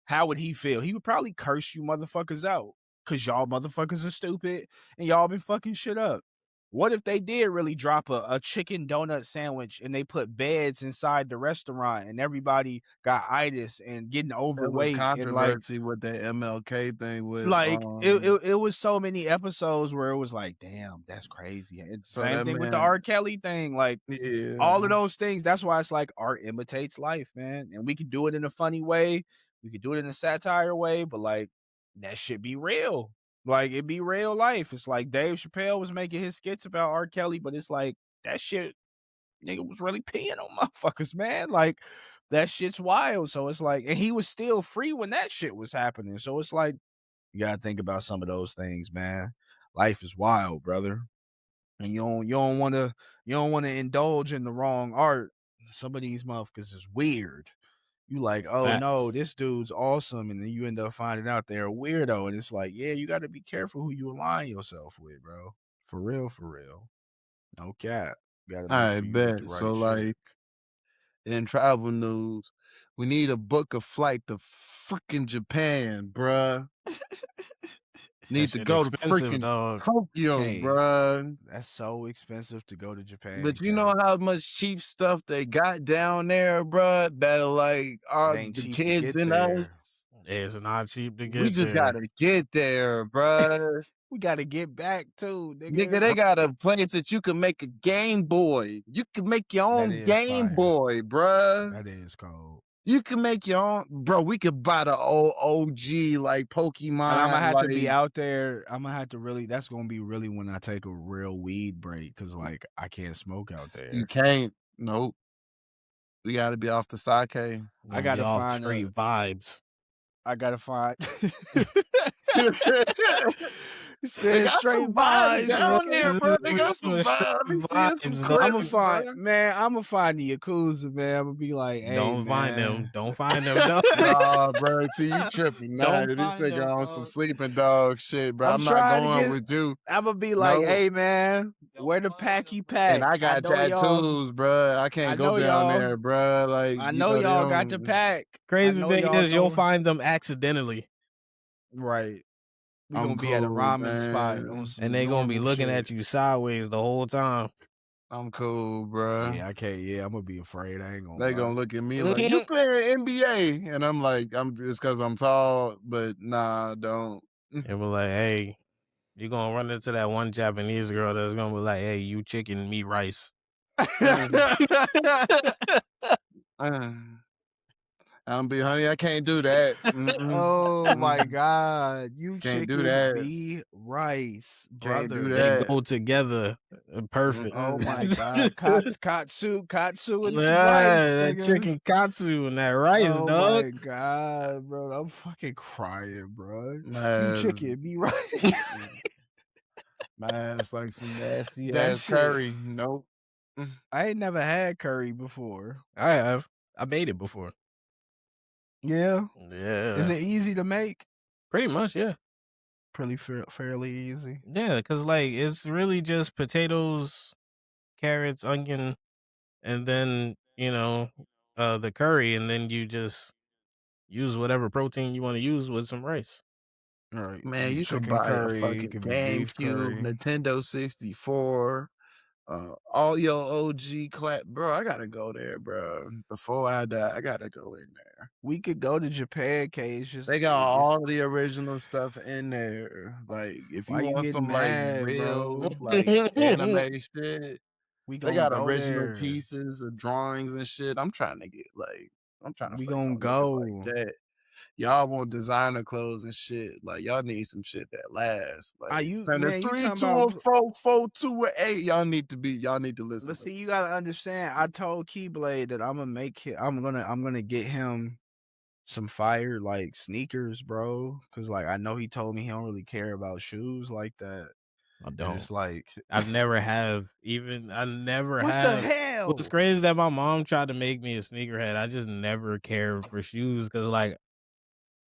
How would he feel? He would probably curse you motherfuckers out because y'all motherfuckers are stupid and y'all been fucking shit up. What if they did really drop a chicken donut sandwich and they put beds inside the restaurant and everybody got itis and getting There was overweight and controversy with that MLK thing with it was so many episodes where it was like, damn, that's crazy. And so same that thing with the man, R. Kelly thing. Like yeah. all of those things. That's why it's like art imitates life, man. And we can do it in a funny way. We could do it in a satire way, but like that should be real. Like it be real life. It's like Dave Chappelle was making his skits about R. Kelly, but it's like that shit nigga was really peeing on motherfuckers, man. Like that shit's wild. So it's like, and he was still free when that shit was happening. So it's like you gotta think about some of those things, man. Life is wild, brother. And you don't wanna indulge in the wrong art. Some of these motherfuckers is weird. You like, oh no, Facts. this dude's awesome, and then you end up finding out they're a weirdo, and it's like, yeah, you got to be careful who you align yourself with, bro. For real, for real. No cap. You got to make I sure you with the bet. right So shit. like in travel news, we need to book a flight to freaking Japan, bruh. That Need to shit go to expensive, freaking dog. Tokyo, Hey, bruh. that's so expensive to go to Japan, But you know K. how much cheap stuff they got down there, bruh, that are like It are ain't the cheap to kids get in there. us. It's not cheap to We get just there. gotta get there, bruh. We got to get back too, Nigga, nigga. they got a place that you can make a Game Boy. You can make your That own is Game fire. Boy, bruh. That is cold. You can make your own, bro. We could buy the old OG like And I'm gonna Pokemon, have to be like out there. I'm gonna have to really. That's gonna be really when I take a real weed break, cause like I can't smoke out you there. can't. Nope. We gotta be off the sake. You're I gonna be gotta off find a. straight vibes. I gotta find. It They says got straight some vibes vibes, down there, nigga. bro. They We got on some the straight vibes. We seeing some vibes, I'm dog. gonna clips, find, bro. man. I'm gonna find the Yakuza, man. I'm gonna be like, hey, Don't find them. man. Don't find them, dog. Nah, bro. See, you tripping now. Don't This find nigga them, on some dog. sleeping dog shit, bro. I'm I'm not trying to going get. with you. I'm gonna be like, No. hey, man, where the packy And pack? I I got know y'all. tattoos, bro. I I can't go know down y'all. there, bro. Like, I you know know, they y'all got the don't. pack. I Crazy know thing y'all is, you'll know. find them accidentally, Right. We I'm gonna be at a cool, ramen spot on man. some and they gonna be normal looking shit. at you sideways the whole time. I'm cool, bro. Yeah, I can't. Yeah, I'm gonna be afraid. I ain't gonna They lie. gonna look at me like, you playing NBA? And I'm like, it's cause I'm tall, but nah, don't. They were like, "Hey, you gonna run into that one Japanese girl that's gonna be like, hey, you chicken, me rice.'" I'm be honey, I can't do that. Oh my god, you Can't do chicken, that. me rice, Can't do brother. They that. go together, perfect. Oh my god, katsu, and some rice, Yeah, that nigga. chicken katsu and that rice, Oh dog. my god, bro, I'm fucking crying, bro. You Man, chicken, me rice. man, it's like some nasty That ass shit. curry. Nope. I ain't never had curry before. I have. I made it before. Yeah. Yeah. Is it easy to make? Pretty much, yeah. Pretty fairly easy. Yeah, because like it's really just potatoes, carrots, onion, and then the curry, and then you just use whatever protein you want to use with some rice. All right, Man, be you could chicken buy a curry, it fucking could be beef GameCube, curry. Nintendo 64, all your OG clap, bro. I gotta go there, bro. Before I die, I gotta go in there. We could go to Japan, K. It's just They got it's all the original stuff in there. Like, if why you you want getting some like mad, real bro? like anime shit, We they gonna got go original there. pieces of drawings and shit. I'm trying to get like, I'm trying to We flex gonna on niggas like go. that. Y'all want designer clothes and shit. Like y'all need some shit that lasts. Are Like you turn a man? You 3 talking to a about? 4, 4 to a 8. Y'all need to listen Let's to see. me. You gotta understand. I told Keyblade that I'm gonna make it. I'm gonna get him some fire like sneakers, bro. Cause like I know he told me he don't really care about shoes like that, I and don't. it's like, I've never have even. I never what the have. What's hell? crazy is that my mom tried to make me a sneakerhead. I just never cared for shoes because like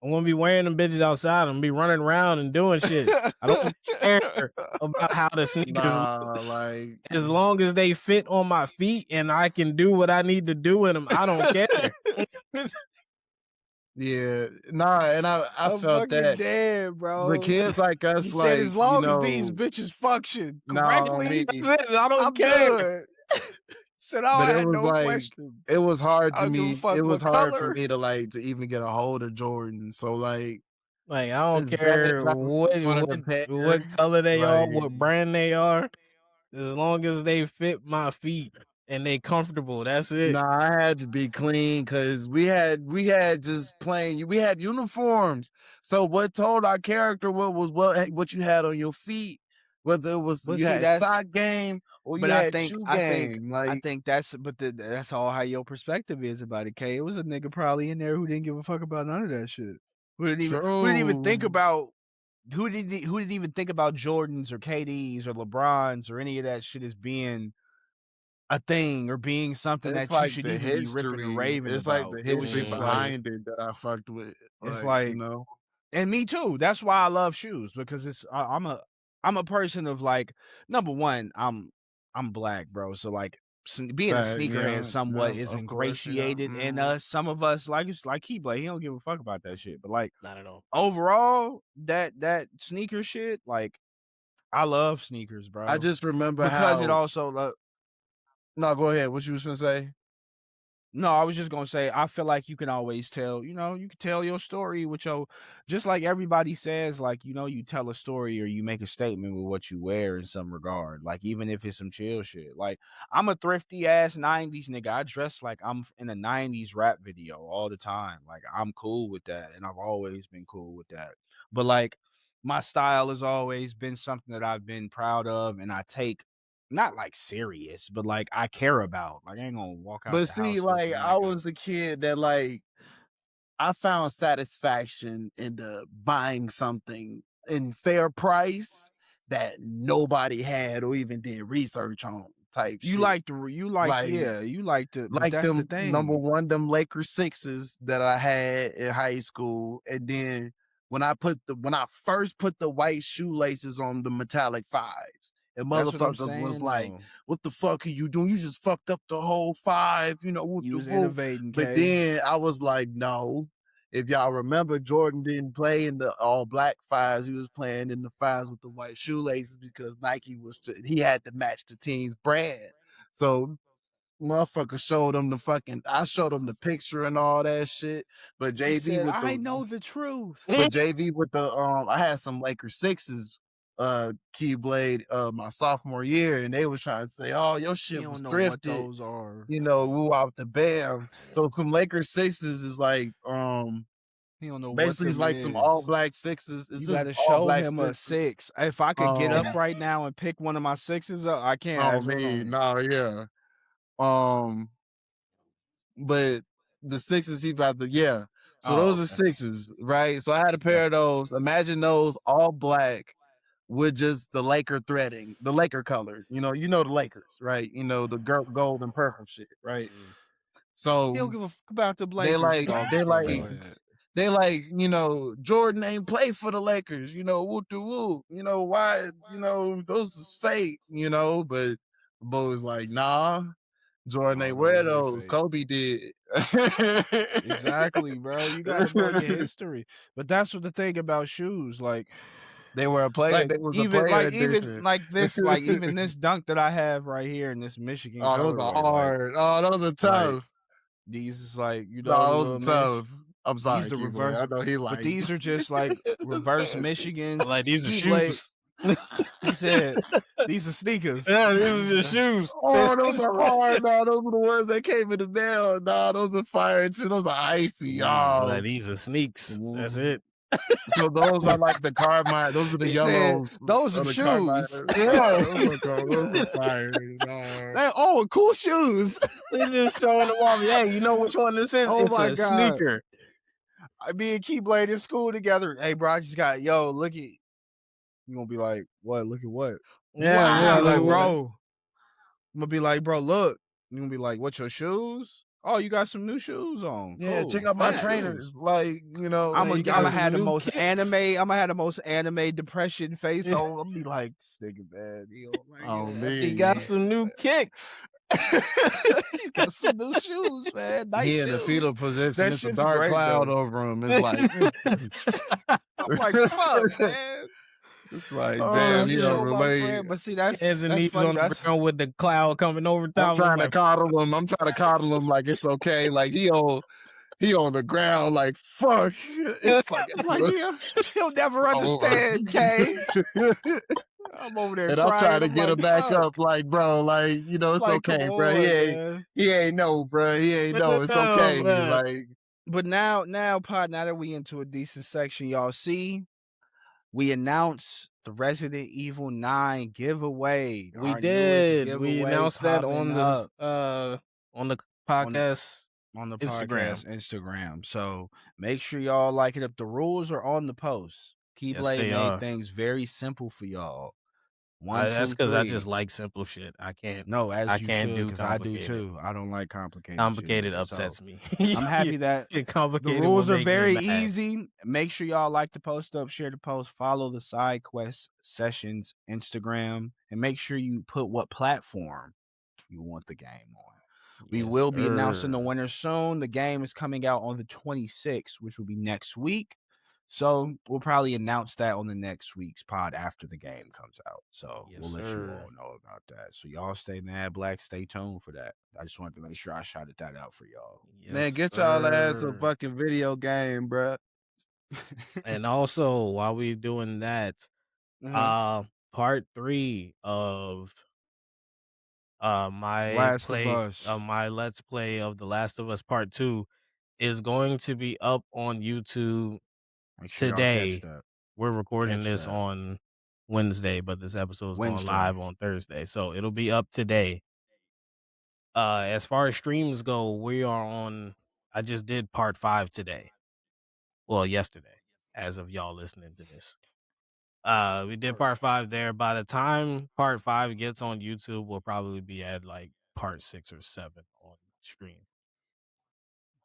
I'm gonna be wearing them bitches outside. I'm gonna be running around and doing shit. I don't care about how the sneakers look. Nah, like As long as they fit on my feet and I can do what I need to do in them, I don't care. yeah, nah, and I I'm felt fucking that. dead, But bro. kids like He us, said as like, you long as these know, bitches function nah, correctly, me. That's it. I don't I'm care. good. Said I But don't it have was no like questions. it was hard I to don't give a me. fuck It was what hard for color. me to like to even get a hold of Jordan. So like Like I don't as bad care as I wanted a what pair, color they are, like what brand they are, as long as they fit my feet and they comfortable. That's it. nah, I had to be clean because we had just plain we had uniforms. So what told our character what you had on your feet, whether it was But you see, had that's sock game or you but I had think shoe I think game. I Like think that's all how your perspective is about it, K. It was a nigga probably in there who didn't give a fuck about none of that shit. Who didn't even think true. about who didn't even think about Jordans or KDs or LeBrons or any of that shit as being a thing or being something It's that you like should the even be ripping and history. raving It's like about. the It was history just like behind it that I fucked with. it's Like, you like know, and me too. That's why I love shoes because I'm a person of like number one, I'm black, bro. So like being a sneakerhead yeah, somewhat yeah, is of course, yeah. ingratiated in Mhm. us. Some of us like it's like Keyblade, he don't give a fuck about that shit. But like Not at all. overall, that sneaker shit, like I love sneakers, I bro. just remember Because it how. also No, go ahead. What you was gonna say? no, I was just gonna say, I feel like you can always tell, you can tell your story with your, just like everybody says, like, you tell a story or you make a statement with what you wear in some regard. Like, even if it's some chill shit. Like, I'm a thrifty ass 90s nigga. I dress like I'm in a 90s rap video all the time. Like, I'm cool with that. And I've always been cool with that. But like, my style has always been something that I've been proud of and I take not like serious, but like I care about. Like I ain't gonna walk out But the see, house like looking I like a was a kid that like I found satisfaction in the buying something in fair price that nobody had or even did research on type you shit. like to you like Like yeah, you like to but like that's the them number thing. one, them Lakers sixes that I had in high school, and then when I first put the white shoelaces on the metallic fives, and That's what I'm motherfuckers was saying like, though. "What the fuck are you doing? You just fucked up the whole five, what You the was whoop." innovating, But K. then I was like, "No." If y'all remember, Jordan didn't play in the all black fives. He was playing in the fives with the white shoelaces because Nike he had to match the team's brand. So motherfucker showed him I showed him the picture and all that shit. But He JV said, with I the know the truth. but JV with the I had some Lakers sixes Keyblade my sophomore year, and they was trying to say, "Oh, your He shit don't was know what thrifted, those are. woo out the bam." So some Lakers sixes is like He don't know what basically it's them like some all is. black sixes. It's You just gotta all show black him a sixes. six. If I could get up Um right now and pick one of my sixes up, I can't oh actually hold me, on. no, yeah. Um but the sixes he about to So Oh, those are okay. sixes, right? So I had a Yeah. pair of those. Imagine those all black with just the Laker threading, the Laker colors. The Lakers, right? The gold and purple shit, right? Mm. He So don't give a fuck about the they Blakers. like Talk they slow. like Go ahead. they like Jordan ain't play for the Lakers. Woo to woo. Why? Those is fake. But the boy was like, nah. Jordan I ain't don't know wear when they those. fake. Kobe did. Exactly, bro. You got to know your history. But that's what the thing about shoes, like They were a player. They was a player even edition. even this dunk that I have right here in this Michigan Oh, those are colorway, hard. Oh, those are like tough. these is like, you know, the No, those little are Mich. tough. I'm These sorry, the Keyblade. reverse, I know he but like. these are just like reverse Michigans. Like these are Keyblade, shoes. he said, these are sneakers. Yeah, these are your shoes. Oh, those are hard. No, those are the ones that came in the mail. No, those are fire too. Those are icy. Like Oh, these are sneaks. That's it. so those are like the Carmine. Those are the He said, yellows those are of the Carmine. shoes. Yeah, those are fire. No. They cool shoes. He's just showing them off. Hey, you know which one this is? Oh It's my a God. sneaker. Me and Keyblade in school together. Hey, bro, I just got, yo, look at, you gonna be like, what? Look at what? Yeah, I'm yeah. gonna be Look like, at what. bro. I'm gonna be like, bro, look. You gonna be like, what, your shoes? Oh, you got some new shoes on. Yeah, Cool. check out my Facts. trainers. Like, you know, I'm you gonna got have some the new most kicks. anime. I'm gonna have the most anime depression face on. I'm gonna be like, this nigga, man. You know, like, Oh, yeah, man. He got some new kicks. He's got some new shoes, man. Nice He shoes. in the fetal position. That It's a shit's dark great, cloud though. over him. It's like, I'm like, fuck, man. it's like, Oh, damn, you he don't show my relate. friend, but see, that's Hands and that's knees funny. on the That's ground with the cloud coming over I'm top. trying to Like, coddle him. I'm trying to coddle him like it's okay. Like he on the ground. Like fuck. It's like, he'll never understand, Kay. I'm over there and I'm crying. trying to I'm get like, him back fuck. up. Like bro, like you know, it's Like, come okay, bro. on, man. He ain't know, bro. He ain't know. It's okay. man. Like But now, Pod, now that we into a decent section, y'all see, we announced the Resident Evil 9 giveaway. We Our newest did. We giveaway announced that popping on up the podcast. on the Instagram. podcast Instagram. So make sure y'all like it up. The rules are on the post. Keyblade they made are. things very simple for y'all. One, That's two, because I three. just like simple shit. I can't. No, as I you can't should, do because I do complicated. too. I don't like complicated. Complicated shit, upsets so me. I'm happy that Shit the complicated rules will are make me very mad. easy. Make sure y'all like the post up, share the post, follow the Side Quest Sessions Instagram, and make sure you put what platform you want the game on. We Yes, will be announcing the sir. winner soon. The game is coming out on the 26th, which will be next week. So we'll probably announce that on the next week's pod after the game comes out. So Yes, we'll let you sir. all know about that. So y'all stay mad Black, stay tuned for that. I just wanted to make sure I shouted that out for y'all. Yes, man, get y'all ass a sir. fucking video game, bro. And also, while we doing that, part 3 of my Last of play Us. my Let's Play of The Last of Us Part 2 is going to be up on YouTube Make sure y'all today. catch that. We're recording Catch this that. on Wednesday, but this episode is going Wednesday. live on Thursday, so it'll be up today. As far as streams go, we are on. I just did part 5 today. Well, yesterday, as of y'all listening to this. We did part 5 there. By the time part 5 gets on YouTube, we'll probably be at like part 6 or 7 on stream.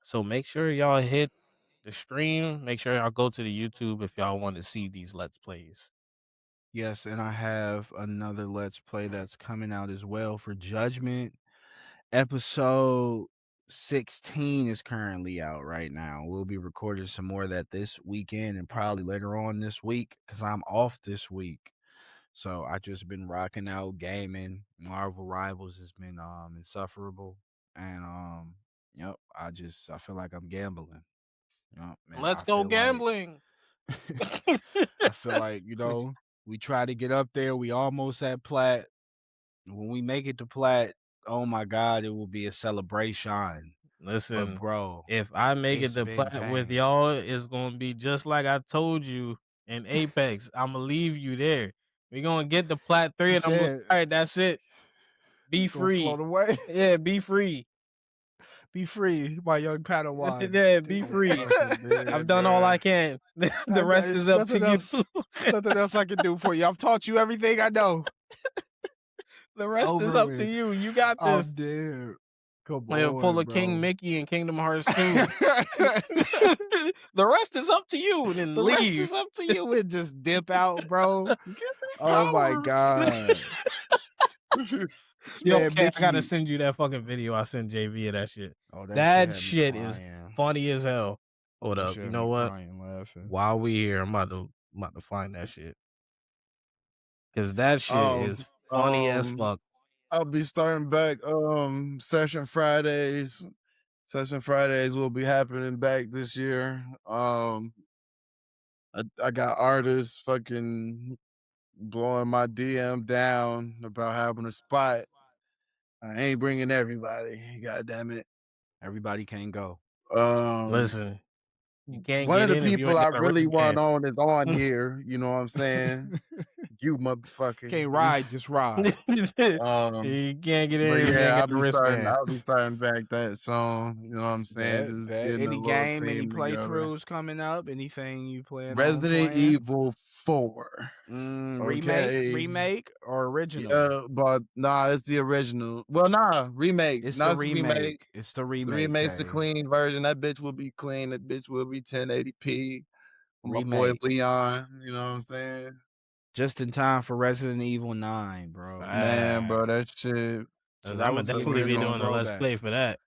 So make sure y'all hit the stream. Make sure y'all go to the YouTube if y'all want to see these Let's Plays. Yes, and I have another Let's Play that's coming out as well for Judgment. Episode 16 is currently out right now. We'll be recording some more of that this weekend and probably later on this week because I'm off this week. So I just been rocking out gaming. Marvel Rivals has been insufferable. And yep, I feel like I'm gambling. Yep, man, Let's I go feel like- gambling. I feel like, we try to get up there. We almost at plat. When we make it to plat, oh my God, it will be a celebration. Listen, But bro, if I make it it's to been plat with pain. y'all, it's gonna be just like I told you in Apex. I'm gonna leave you there. We're gonna get to plat 3 and I'm like, all right, that's it. Be free. Float away. Yeah, be free. Be free, my young Padawan. Yeah, be free. I've done all I can. The rest is up to you. Nothing else I can do for you. I've taught you everything I know. The rest is up to you. You got I'm this. dead. Come I'm gonna pull a bro. King Mickey in Kingdom Hearts 2. The rest is up to you, and then The rest leave. is up to you and just dip out, bro. Oh my God. Yo, Man, okay, I gotta Mickey. send you that fucking video I sent JV of that shit. Oh, that shit That had me shit is crying. funny as hell. Hold That up. shit You had know me what? crying laughing. While we here, I'm about to find that shit. Cause that shit is funny as fuck. I'll be starting back Session Fridays. Session Fridays will be happening back this year. I got artists fucking blowing my DM down about having a spot. I ain't bringing everybody. God damn it. Everybody can't go. Listen, you can't One of get the in if you people ain't I got a really want wristband. on is on here. You know what I'm saying? You motherfucker. Can't ride, just ride. You can't get in But if you ain't yeah, got the wristband. I'll be starting back that song. You know what I'm saying? Bet, Just bet. getting a Any little game, any team together. playthroughs coming up? Anything you plan on Resident playing? Evil 4. Okay. Remake or original? Yeah, but nah, it's the original. Well, nah, remake. It's Nah, the it's a remake. It's the It's a remake. remake. It's the Okay. clean version. That bitch will be clean. That bitch will be 1080p. My boy Remake. Leon. You know what I'm saying? Just in time for Resident Evil 9, bro. Man, bro, that Facts. shit. Cause that I'm gonna was getting definitely good be little doing a let's throwback. play for that.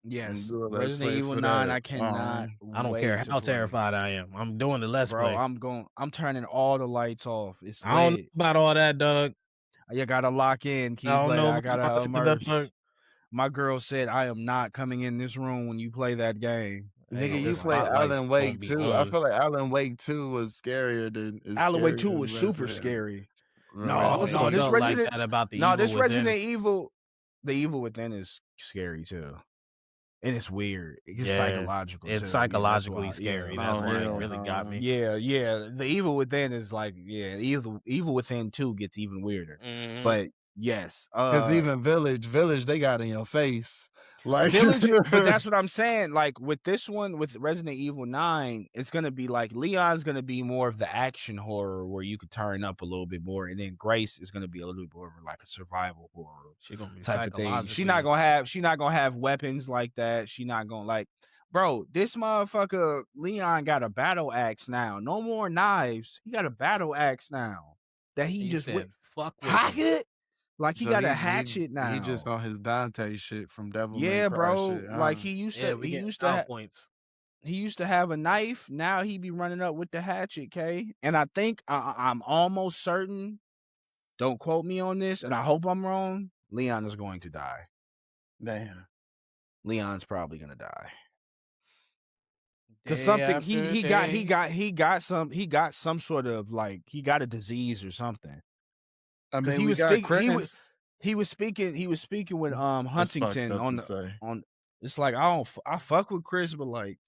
Yes, Do a let's Resident play Evil for 9. that. I cannot I don't wait care to how play. terrified I am. I'm doing the let's Bro, play. I'm turning all the lights off. It's I don't know lit. about all that, Doug. You gotta lock in, I don't Keyblade. know I about gotta all that, immerse. Doug. My girl said I am not coming in this room when you play that game. Hey, Nigga, the you play spotlight's Alan gonna Wake be 2. I on. feel like Alan Wake 2 was scarier than Alan Wake 2 was super Resident. scary. I No, also Resident this felt Evil. like Resident that about the Evil Within. The Evil Within is scary too. And it's weird. It's Yeah, psychological it's too. psychologically Yeah, that's why, scary. yeah. That's Oh, why it hell really got no. me. Yeah. The Evil Within is like, Evil Within 2 gets even weirder. Mhm. But yes. Because even Village, they got in your face. Like Village, but that's what I'm saying. Like with this one, with Resident Evil 9, it's gonna be like Leon's gonna be more of the action horror where you could turn up a little bit more, and then Grace is gonna be a little bit more of like a survival horror She gonna be type of thing. psychologically. She not gonna have weapons like that. She not gonna like, bro. This motherfucker Leon got a battle axe now. No more knives. He got a battle axe now that he just said, "Fuck with hack me." it. Like he so got a hatchet now. He just on his Dante shit from Devil May Yeah, Cry bro. shit. Like Huh? he used Yeah, to we he get used to points. he used to have a knife. Now he be running up with the hatchet, K. And I think I'm almost certain. Don't quote me on this, and I hope I'm wrong. Leon is going to die. Damn. Leon's probably gonna die. Day Cause something after he day. got some sort of like he got a disease or something. I Cause mean, we got Chris. he was speaking with That's fucked Huntington up on to say. it's like I fuck with Chris, but like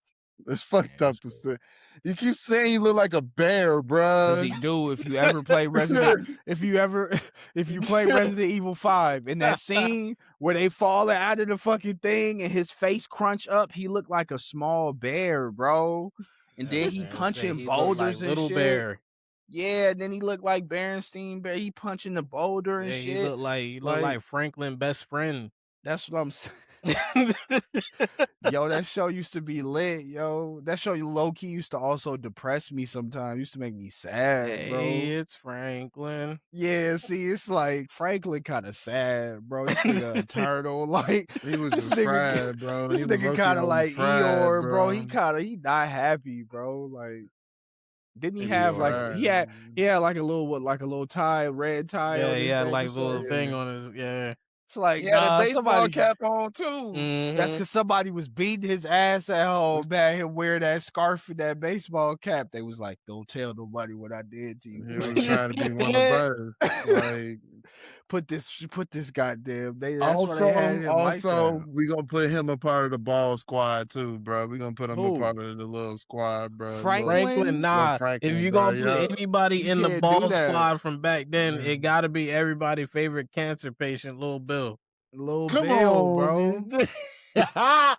It's fucked up to say. You keep saying you look like a bear, bruh. Cause he do. If you ever play if you play Resident Evil 5, in that scene where they fall out of the fucking thing and his face crunch up, he looked like a small bear, bro. And then he punching he looked like boulders and Little shit. Bear. Yeah, and then he looked like Berenstein Bear. He punching the boulder and Yeah, shit. he looked like Franklin best friend. That's what I'm saying. Yo, that show used to be lit, yo. That show low key used to also depress me sometimes. Used to make me sad, bro. Hey, it's Franklin. Yeah, see, it's like Franklin kind of sad, bro. This nigga a turtle, like He was this just nigga, fried, bro. this He was nigga kind of low-key like fried, Eeyore, bro. bro. He not happy, bro. Like, didn't he He have was like fried. he had like a little tie, red tie Yeah, on his he had neck like or a little something? thing on his It's like He had a nah, baseball somebody cap on too. Mhm. That's because somebody was beating his ass at home, man. Him wearing that scarf and that baseball cap. They was like, "Don't tell nobody what I did to you." He was trying to be one of us. Like put this goddamn. That's why they had him like also, that. we gonna put him a part of the ball squad too, bro. We gonna put him a Who? part of the little squad, bro. Franklin? Nah. Franklin, if you bro, gonna put anybody You in the can't do ball that. squad from back then, it gotta be everybody's favorite cancer patient, Lil Bill. Lil Come Bill, on, bro.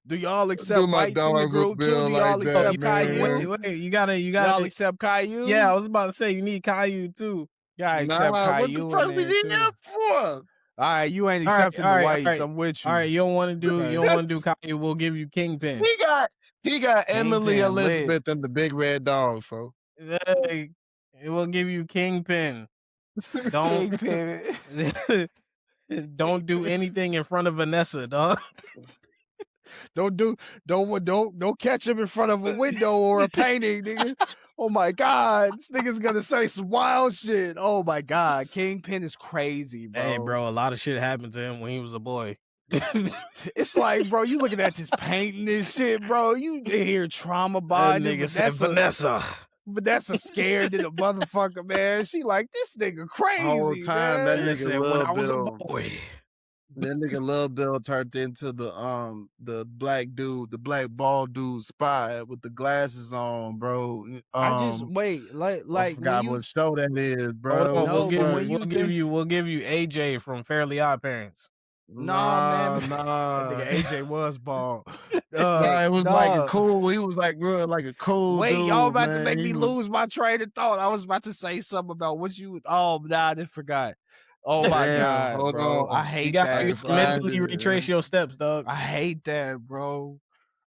Do y'all do accept my whites in the dog group too? Bill Do like y'all that, accept man. Caillou? Wait, you gotta Y'all accept Caillou? Yeah, I was about to say you need Caillou too. Y'all accept Nah, what the Caillou in fuck we there need too. that for? All right, you ain't All right, accepting the whites. I'm with you. All right, you don't want to do That's- Caillou, we'll give you Kingpin. He got Emily Kingpin lit. Elizabeth and the big red dog, folks. Hey, we'll give you Kingpin. Don't Kingpin. don't do anything in front of Vanessa, dog. Don't catch him in front of a window or a painting, nigga. Oh my God, this nigga's gonna say some wild shit. Oh my God, Kingpin is crazy, bro. Hey, bro, a lot of shit happened to him when he was a boy. It's like, bro, you looking at this painting and shit, bro. You hear trauma That bonding, nigga said Vanessa. Vanessa scared than a motherfucker, man. She like, this nigga Whole crazy, time man. that He nigga said, when Lil I was a Bill, boy. that nigga Lil Bill turned into the black dude, the black bald dude spy with the glasses on, bro. I just wait, I like when forgot you what show that is, Hold bro. on, What the no, but when fuck? you think we'll give you AJ from Fairly Odd Parents. nah, man, that Nah. nigga AJ was bald. Nah, it was like a nah. cool. He was like real, like a cool Wait, dude, y'all about to man. make He me was, lose my train of thought. I was about to say something about what you. Oh, nah, I just forgot. Oh my damn. God, Hold bro, I on, You hate got I that, you can gotta bro. find mentally retrace it. your steps, dog. I hate that, bro.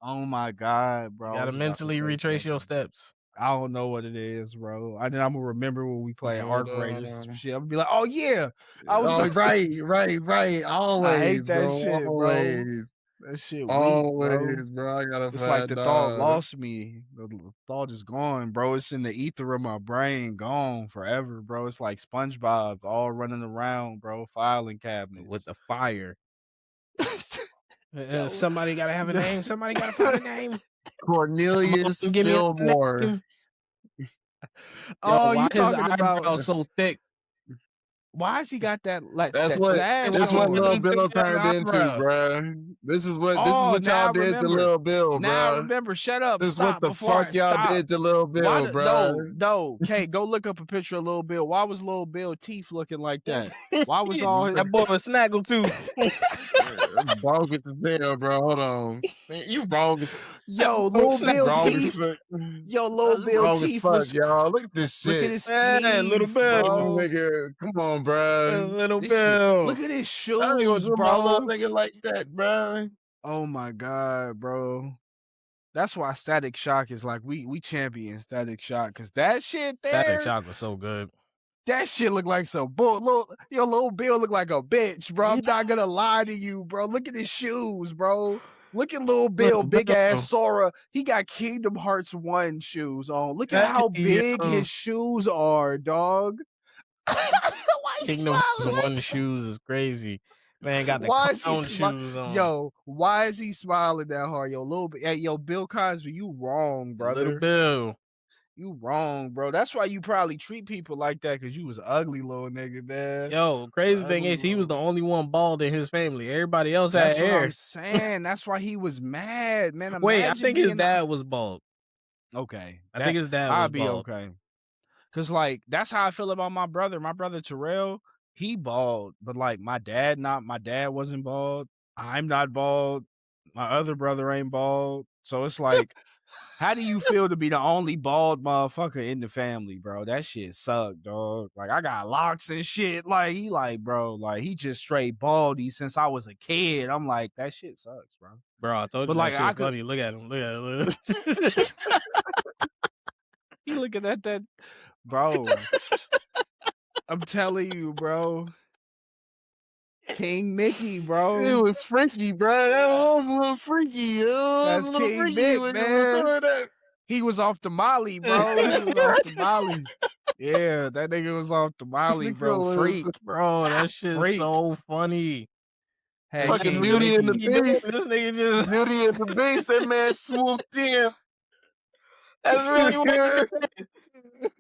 Oh my God, bro. You I gotta was about to mentally say retrace your something. steps. I don't know what it is, bro. And then I'm gonna remember when we play Hold Arc Raiders on. shit. I'm gonna be like, oh yeah, I was Oh, about to say. right. I hate Always, that bro. shit, bro. Always, That shit weak, bro. always, bro. I gotta It's like find the thought out. lost me. The thought is gone, bro. It's in the ether of my brain, gone forever, bro. It's like SpongeBob all running around, bro, filing With cabinets. the fire. Yo, Somebody gotta have a yo. name. Somebody gotta find a name. Cornelius Come on, give me a Fillmore. name. Yo, Oh, why you his talking about eyebrows so thick? why has he got that like That's that what. Hey, sash why This he what got on? Lil them big Bill ass turned into, eyebrows? bruh. This is Oh, what y'all now I did to remember. Lil Bill, Now I bruh. remember. Shut up. This is what Stop the before fuck I y'all stop. did to Lil Why Bill, the, no, bruh. no, Kay, go look up a picture of Lil Bill. Why was Lil Bill teeth looking like that? Why was all his That boy was snaggletooth. That's bogus as hell, bro. Hold on, man. You wrong as That yo, boy was Lil you Bill wrong as teeth? fuck. Yo, Lil You Bill wrong as teeth fuck, was y'all. Look at this look at shit. his Man, little teeth, Bill. bro. Nigga, come on, bruh. Little This shit. Bill. Look at his I ain't gonna shoes, do my little bro. nigga like that, bruh. Oh my God, bro. That's why Static Shock is like we champion Static Shock because that shit Static there, Shock was so good. that shit look like some bull. Little Bill look like a bitch, bro. I'm not gonna lie to you, bro. Look at his shoes, bro. Look at Lil Bill, Little big ass Bill. Sora. He got Kingdom Hearts 1 shoes on. Look at Hey, how big yo. his shoes are, dog. Why he Kingdom Hearts smiling? 1 shoes is crazy. Man got the Why is he clown smiling? shoes on. Yo, why is he smiling that hard? Hey, yo, Bill Cosby, you wrong, Little brother. Bill. You wrong, bro. That's why you probably treat people like that because you was ugly little nigga, man. Yo, crazy thing Ugly is he was the little. only one bald in his family. Everybody else had That's what hair. I'm saying. That's why he was mad, man. Wait, I Imagine think his being the dad was bald. okay. I think his dad was I'll be bald. okay. Cause like that's how I feel about my brother. My brother Terrell, he bald, but like my dad wasn't bald. I'm not bald. My other brother ain't bald. So it's like, how do you feel to be the only bald motherfucker in the family, bro? That shit sucked, dog. Like I got locks and shit. Like he like, bro, like he just straight baldy since I was a kid. I'm like, that shit sucks, bro. Bro, I told But you that like I shit could funny. Look at him. Look at him. Look at he looking at that, bro. I'm telling you, bro. King Mickey, It bro. was freaky, bro. That was a little freaky. It was That's a little King freaky Mick, when you was man. doing that. He was off the Molly, bro. He was off the Molly. Yeah, that nigga was off the Molly, bro. Nigga was Freak. Bro, that shit's Freak. so funny. Had Like, fucking King Beauty and the Mickey. he doing? Beast. This nigga just Beauty and the Beast. That man swooped in. that's really what he did.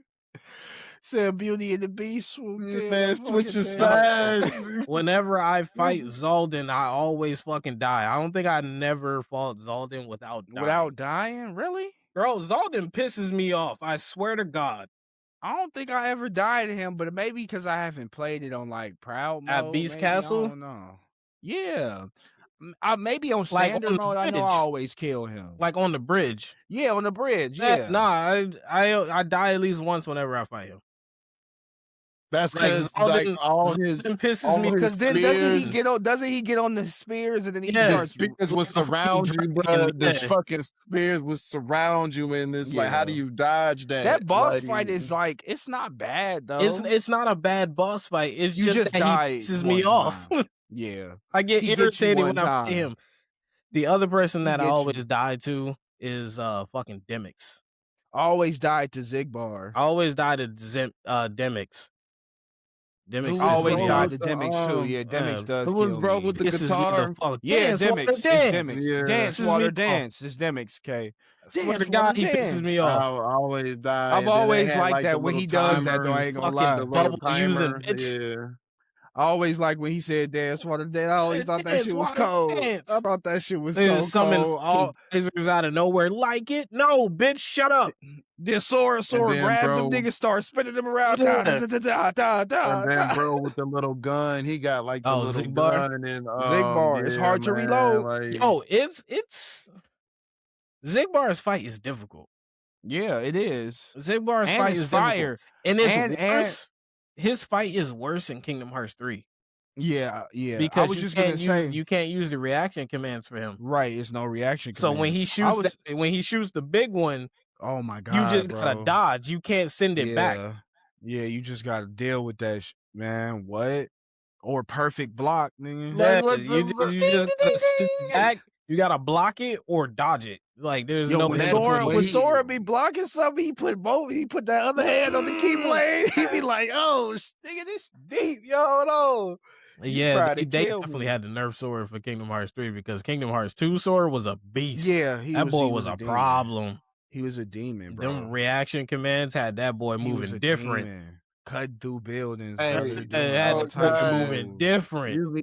Said Beauty and the Beast swooped in. Man, That switch fucking your thing. sides. Whenever I fight Zaldin, I always fucking die. I don't think I never fought Zaldin without dying. Without dying? Really? Bro, Zaldin pisses me off. I swear to God. I don't think I ever died to him, but maybe because I haven't played it on like proud mode. At Beast maybe, Castle? I don't know. Yeah. Maybe on Like, standard on the mode, I know I bridge. always kill him. Like on the bridge. Yeah, on the bridge. Man, Yeah. nah, I die at least once whenever I fight him. That's Like because like Zeldin pisses me all his Because then spears, doesn't he get on the spears and then he the yes, starts spears will like a fucking surround you, dragon, bro. This yeah. fucking spears will surround you, and it's like, how do Yeah. you dodge that? That boss Like, fight is like it's not bad It's though. it's not a bad boss fight. It's You just just that he died pisses me one off. time. Yeah. I get He gets you irritated one when I play time. him. The other person He that I gets you. always die to is fucking Demix. Always died to Zigbar. I always die to Demix. who Demix was pisses Always me broke died off. with to the Demix too. Yeah, Demix does who was kill broke with me. the Pisses me the guitar? fuck. Yeah, Dance, water, Demix. It's dance. Demix. Yeah, Dance, Pisses me water, off. dance. It's Demix, K. I swear to Dance, water, God, he pisses me dance. I off. always die, I've and then they always had liked like the that when little he does that, though. timer, I ain't gonna Fucking lie. the little bubble using timer. bitch. Yeah, I always like when he said dance, water, dance. I always thought that Dance, shit was water, cold. I dance. thought that shit was They so just summon cold. fucking lasers out of nowhere. Like it? No, bitch, shut up. Then Sora and then grabbed them bro, niggas, start spinning them around. Da, da, Yeah. da, da, da, and da, then da. bro with the little gun, he got like the Oh, little Zigbar. gun, and Zigbar. It's yeah, hard to man, reload. like Yo, it's Zigbar's fight is difficult. Yeah, it is. Zigbar's And fight it's is difficult. fire. And it's And worse. His fight is worse in Kingdom Hearts 3 yeah. I because was just gonna say, you can't use the reaction commands for him. right, it's no reaction So when commands. he shoots when he shoots the big one, Oh my god, you just bro. gotta dodge. You can't send it back. Yeah, you just gotta deal with that, man. What? Or perfect block, nigga. like Yeah, what you just gotta send it back. You gotta block it or dodge it. Like there's Yo, no when in Sora, between. when Sora be blocking something, he put that other hand on the keyblade. He be like, "Oh, nigga, this deep, yo, hold on." Yeah, they kill definitely me. had to nerf Sora for Kingdom Hearts 3 because Kingdom Hearts 2 Sora was a beast. Yeah, That boy he was a demon. problem. He was a demon, bro. Them reaction commands had that boy He was moving a different. demon. Cut through buildings, Hey, brother. Had Doing that all oh, types of boy God. moving moves. different. You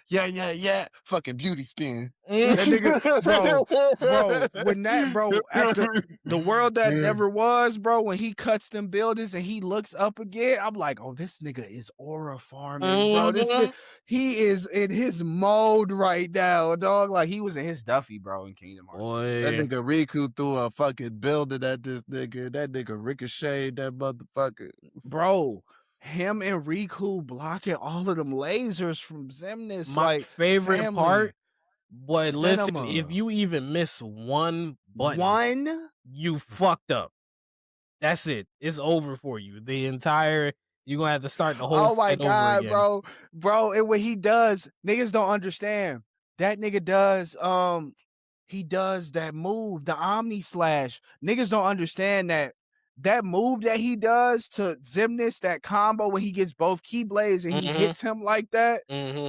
yeah, fucking beauty spin. That nigga, bro, when that, bro, after the world that never was, bro, when he cuts them buildings and he looks up again, I'm like, oh, this nigga is aura farming, bro. He is in his mode right now, dog. Like he was in his Duffy, bro, in Kingdom Hearts. That Boy, nigga Riku threw a fucking building at this nigga. That nigga ricocheted that motherfucker. Bro, him and Riku blocking all of them lasers from Xemnas. my like favorite family. part. But listen, Cinema. if you even miss one button, you fucked up. That's it. It's over for you. The entire you're gonna have to start the whole fight over again. bro, and what he does, niggas don't understand. That nigga does he does that move, the Omni Slash. Niggas don't understand that move that he does to Xemnas, that combo when he gets both Keyblades and he hits him like that.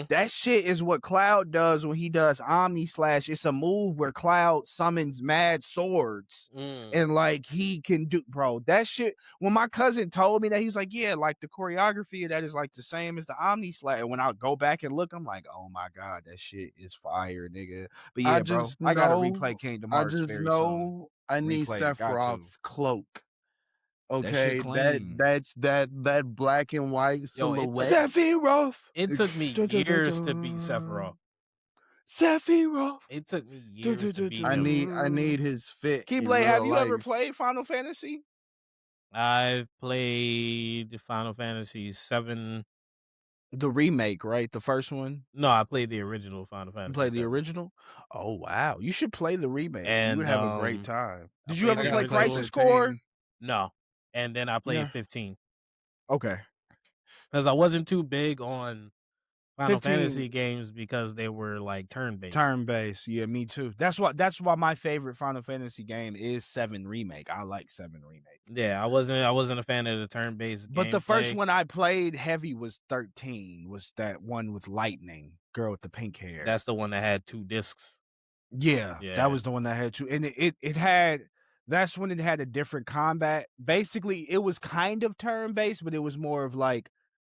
That shit is what Cloud does when he does Omni Slash. It's a move where Cloud summons mad swords and like he can do, bro. That shit. When my cousin told me that, he was like, yeah, like the choreography of that is like the same as the Omni Slash. And when I go back and look, I'm like, oh my god, that shit is fire, nigga. But yeah, I gotta replay Kingdom Hearts. I just know I need Sephiroth's cloak. Okay, that black and white silhouette. Sephiroth. It took me years to beat Sephiroth. Sephiroth. It took me years to beat him. I need his fit. Keyblade, have you ever played Final Fantasy? I've played Final Fantasy 7. The remake, right? The first one? No, I played the original Final Fantasy. You played the 7. original? Oh wow. You should play the remake. And you would have a great time. Did you played ever the play original Crisis Core? No. And then I played 15. Okay. Because I wasn't too big on Final 15. Fantasy games because they were like turn-based. Turn-based. Yeah, me too. That's why my favorite Final Fantasy game is 7 Remake. I like 7 Remake. Yeah, I wasn't a fan of the turn-based But the first gameplay. one I played heavy was 13. Was that one with Lightning, girl with the pink hair. That's the one that had 2 discs. Yeah, Yeah. that was the one that had 2. And it had, that's when it had a different combat. Basically, it was kind of turn-based, but it was more of like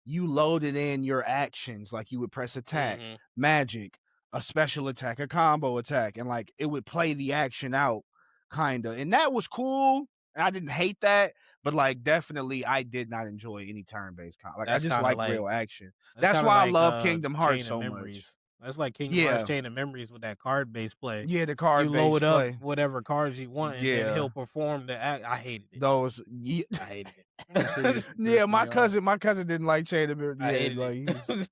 you loaded in your actions. Like you would press attack, magic, a special attack, a combo attack, and like it would play the action out, kind of. And that was cool. I didn't hate that, but like definitely I did not enjoy any turn-based combat. Like I just like real action. That's why I love Kingdom Hearts so much. That's like Kingdom Hearts Yeah. Chain of Memories with that card-based play. Yeah, the You card-based load up play. whatever cards you want, and then Yeah. he'll perform the act. I hated it. Those I hated That shit used it. to Yeah, piss me off. my cousin didn't like Chain of Memories. I Yeah, hated like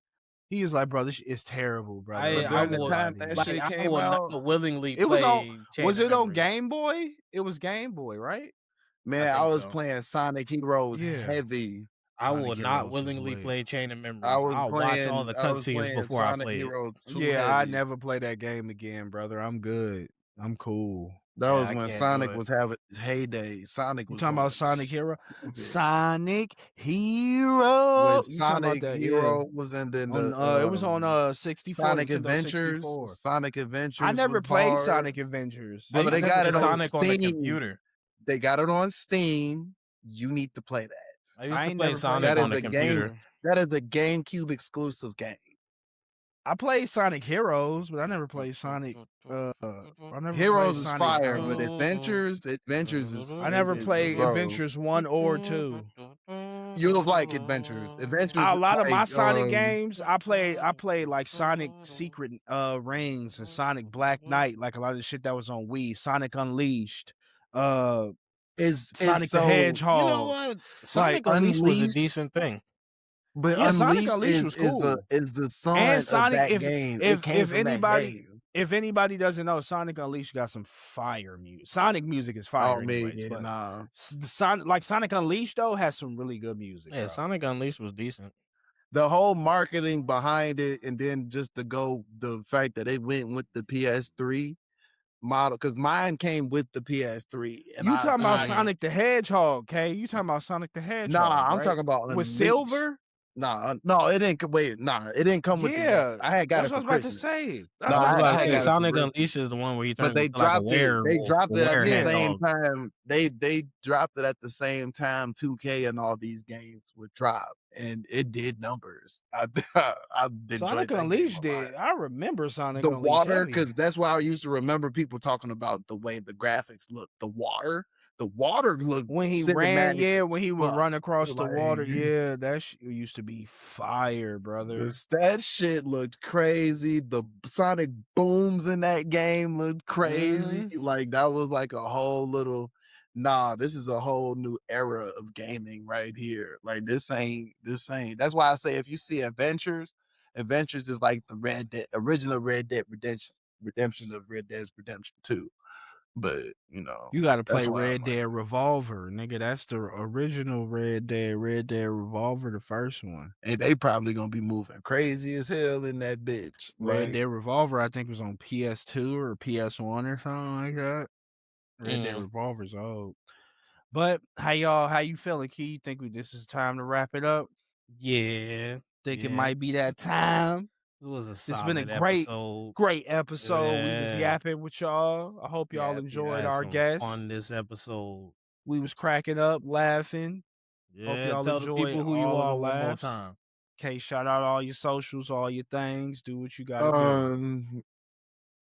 he was like, bro, this is terrible, brother. I I'm But I not during the gonna would lie time to that you. shit I came will not out, willingly It was on play Chain was of it on Memories. Game Boy? It was Game Boy, right? I man, I think was so. playing Sonic Heroes Yeah. heavy. I Sonic will not Heroes was willingly lit. play Chain of I Memories. was I'll watch all playing the I was cutscenes playing before I Sonic play it. Heroes too Yeah, I heavy. never play that game again, brother. I'm good. I'm cool. That Yeah, was I when can't do Sonic it. was having his heyday. Sonic You was talking about going Sonic Hero? stupid. Sonic When Hero. You talking about Sonic that? Yeah. Hero was in On the it was on 64, Sonic Nintendo Adventures. 64. Sonic I Adventures never was played hard. Sonic Adventures. I Bro, used they to got play it on Sonic on the Steam. computer. They got it on Steam. You need to play that. I used I to ain't play never played Sonic That is on the a game. computer. That is a GameCube exclusive game. I played Sonic Heroes, but I never played Sonic. I never played Heroes is Sonic. fire, but Adventures I never is played bro. Adventures 1 or 2. You'll like Adventures. Adventures A is lot of my like Sonic games, I played like Sonic Secret Rings and Sonic Black Knight, like a lot of the shit that was on Wii, Sonic Unleashed, is Sonic the so You know Hedgehog. what? Like Sonic Unleashed was a Unleashed. decent thing. But Yeah, Sonic Unleashed Unleashed was cool. is the And son of Sonic, that game. It came if from that anybody game. if anybody doesn't know, Sonic Unleashed got some fire music. Sonic music is Oh fire, man, anyways. yeah, But nah. Sonic Unleashed though has some really good music. Yeah, Bro. Sonic Unleashed was decent. The whole marketing behind it, and then just to go the fact that they went with the PS3 model, because mine came with the PS3, and You talking about Mm. Sonic the Hedgehog, okay? You talking about Sonic the Hedgehog? nah, I'm right? talking about With Unleashed. silver. Nah, no, it didn't. Wait, nah, it didn't come with the game. Yeah, I had got that's it what I for was about to Christmas. say. That's No, what I I was was I about to about had say to got say. it for Sonic Christmas. Unleashed is the one where he But turns they into like a dropped it. They werewolf dropped or it at the werehedgehog. same time. They dropped it at the same time 2K and all these games would drop, and it did numbers. I enjoyed Sonic that game Unleashed a lot. did. I remember Sonic The Unleashed water, heavy. because that's why I used to remember people talking about the way the graphics look. The water looked When he ran, cinematic yeah, as when he would fuck. run across the Like, water, yeah, that used to be fire, brother. that shit looked crazy. The sonic booms in that game looked crazy. Like that was like a whole little this is a whole new era of gaming right here. Like this ain't that's why I say if you see Adventures is like the original Red Dead Redemption of Red Dead Redemption 2. But You got to that's play why I'm Red like, Dead Revolver, nigga. That's the original Red Dead Revolver, the first one. and they probably gonna be moving crazy as hell in that bitch. Red Like, Dead Revolver, I think, was on PS2 or PS1 or something like that. Red Dead Revolver's old. But how you feeling, Key? You think this is time to wrap it up? Yeah. Think it might be that time. This was a It's solid been a great episode. Yeah. We was yapping with y'all. I hope y'all enjoyed our guests. On this episode, we was cracking up, laughing. Yeah, hope y'all tell the enjoyed people who you all of are the one more laughs. time. Okay, shout out all your socials, all your things. Do what you gotta do.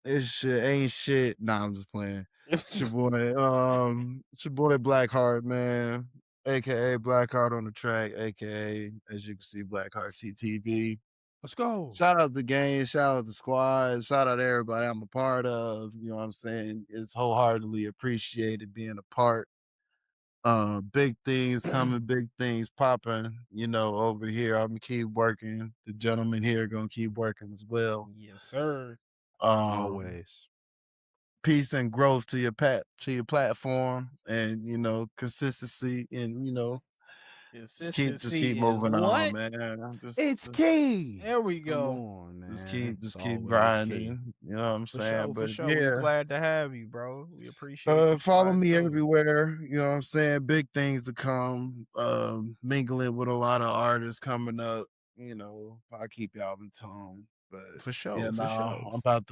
This shit ain't shit. Nah, I'm just playing. It's your boy Blackh3art, man. AKA Blackh3art on the track, AKA, as you can see, Blackh3art TTV. Let's go. Shout out the gang, shout out the squad, shout out everybody I'm a part of. You know what I'm saying? It's wholeheartedly appreciated being a part. Big things coming, big things popping, over here. I'm gonna keep working. The gentleman here gonna keep working as well. Yes, sir. Always. Peace and growth to your platform, and consistency, and just keep moving on, man. It's key. There we go. Come on, man. Just keep grinding. You know what I'm saying? For sure. Yeah. We're glad to have you, bro. We appreciate you. Follow me everywhere. You know what I'm saying? Big things to come. Mingling with a lot of artists coming up. I'll keep y'all in tune. But for sure, yeah, sure. I'm about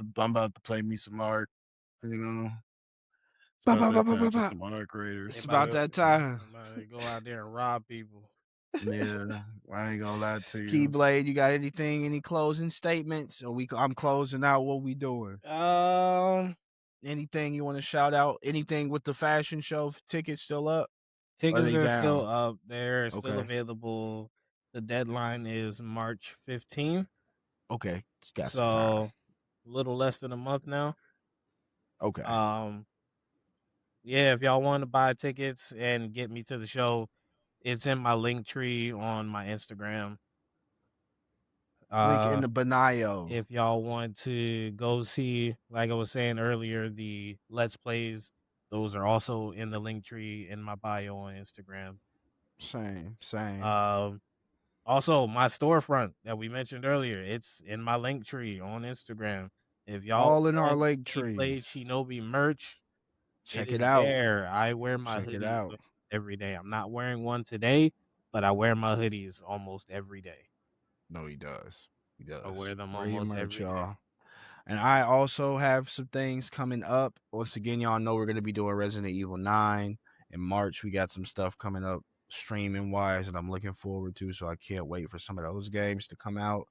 to play me some art. It's about that time for some art creators. It's about that time. Somebody go out there and rob people. Yeah, I ain't gonna lie to you. Keyblade, you got any closing statements? Or I'm closing out. What we doing? Anything you want to shout out? Anything with the fashion show tickets still up? Tickets are still up. They're still available. The deadline is March 15th. Okay, got some time. So a little less than a month now. Okay, Um, yeah, if y'all want to buy tickets and get me to the show, it's in my link tree on my Instagram. link in Uh, the bio. if y'all want to go see, like I was saying earlier, the Let's Plays, those are also in the link tree in my bio on Instagram. Same. Um, Also, my storefront that we mentioned earlier, it's in my link tree on Instagram. If y'all All in our want lake gameplay trees. Shinobi merch, it Check it is out. there. I wear my Check it hoodies out. every day. I'm not wearing one today, but I wear my hoodies almost every day. No, he does. He I wear does. them Wear your almost merch, every day. y'all. And I also have some things coming up. Once again, y'all know we're going to be doing Resident Evil 9 in March. We got some stuff coming up streaming wise that I'm looking forward to. So I can't wait for some of those games to come out.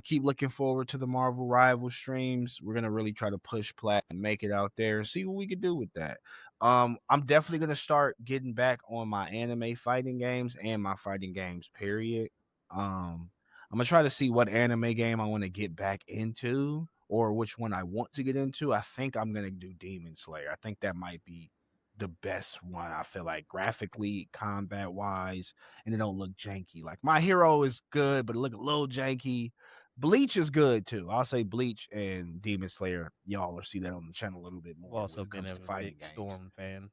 Keep looking forward to the Marvel Rival streams. We're going to really try to push Plat and make it out there and see what we can do with that. I'm definitely going to start getting back on my anime fighting games and my fighting games, period. I'm gonna try to see what anime game I want to get back into or which one I want to get into. I think I'm gonna do Demon Slayer. I think that might be the best one. I feel like graphically, combat wise, and it don't look janky. Like My Hero is good, but it look a little janky. Bleach is good too. I'll say Bleach and Demon Slayer. Y'all will see that on the channel a little bit I've more when also it been comes a to fighting big games. Storm fan.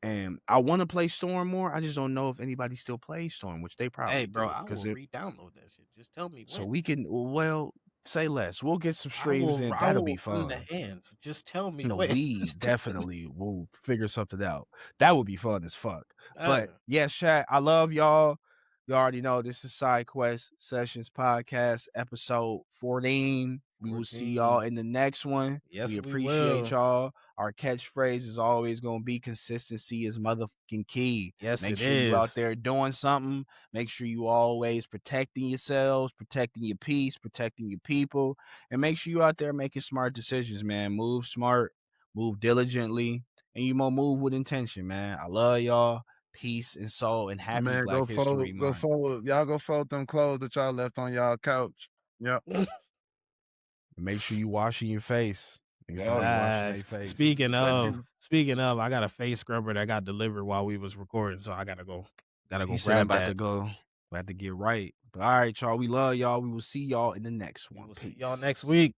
And I want to play Storm more. I just don't know if anybody still plays Storm, which they Hey, probably bro, do. I Because will re-download that shit. Just tell me so when. we can, well, say less. We'll get some streams in. I That'll be will run the fun. hands. Just tell me No, when. we definitely will figure something out. That would be fun as fuck. Uh, But yes, chat, I love y'all. You already know this is Side Quest Sessions Podcast, episode 14. We will see 14. y'all in the next one. We Yes, we appreciate will. y'all. Our catchphrase is always going to be consistency is motherfucking key. Yes, Make it sure you out is. there doing something. Make sure you always protecting yourselves, protecting your peace, protecting your people, and make sure you out there making smart decisions, man. Move smart, move diligently, and you more move with intention, man. I love y'all. Peace and soul and happy Man, Black History go Month. fold. Y'all go fold them clothes that y'all left on y'all couch. Yep. And make sure you washing your face. Niggas don't Yep. be washing their Facts. face. Speaking of, I got a face scrubber that got delivered while we was recording, so I gotta go. Gotta He go said I'm grab about to that. go. About to get right. But all right, y'all. We love y'all. We will see y'all in the next We one. will see y'all next Peace. week.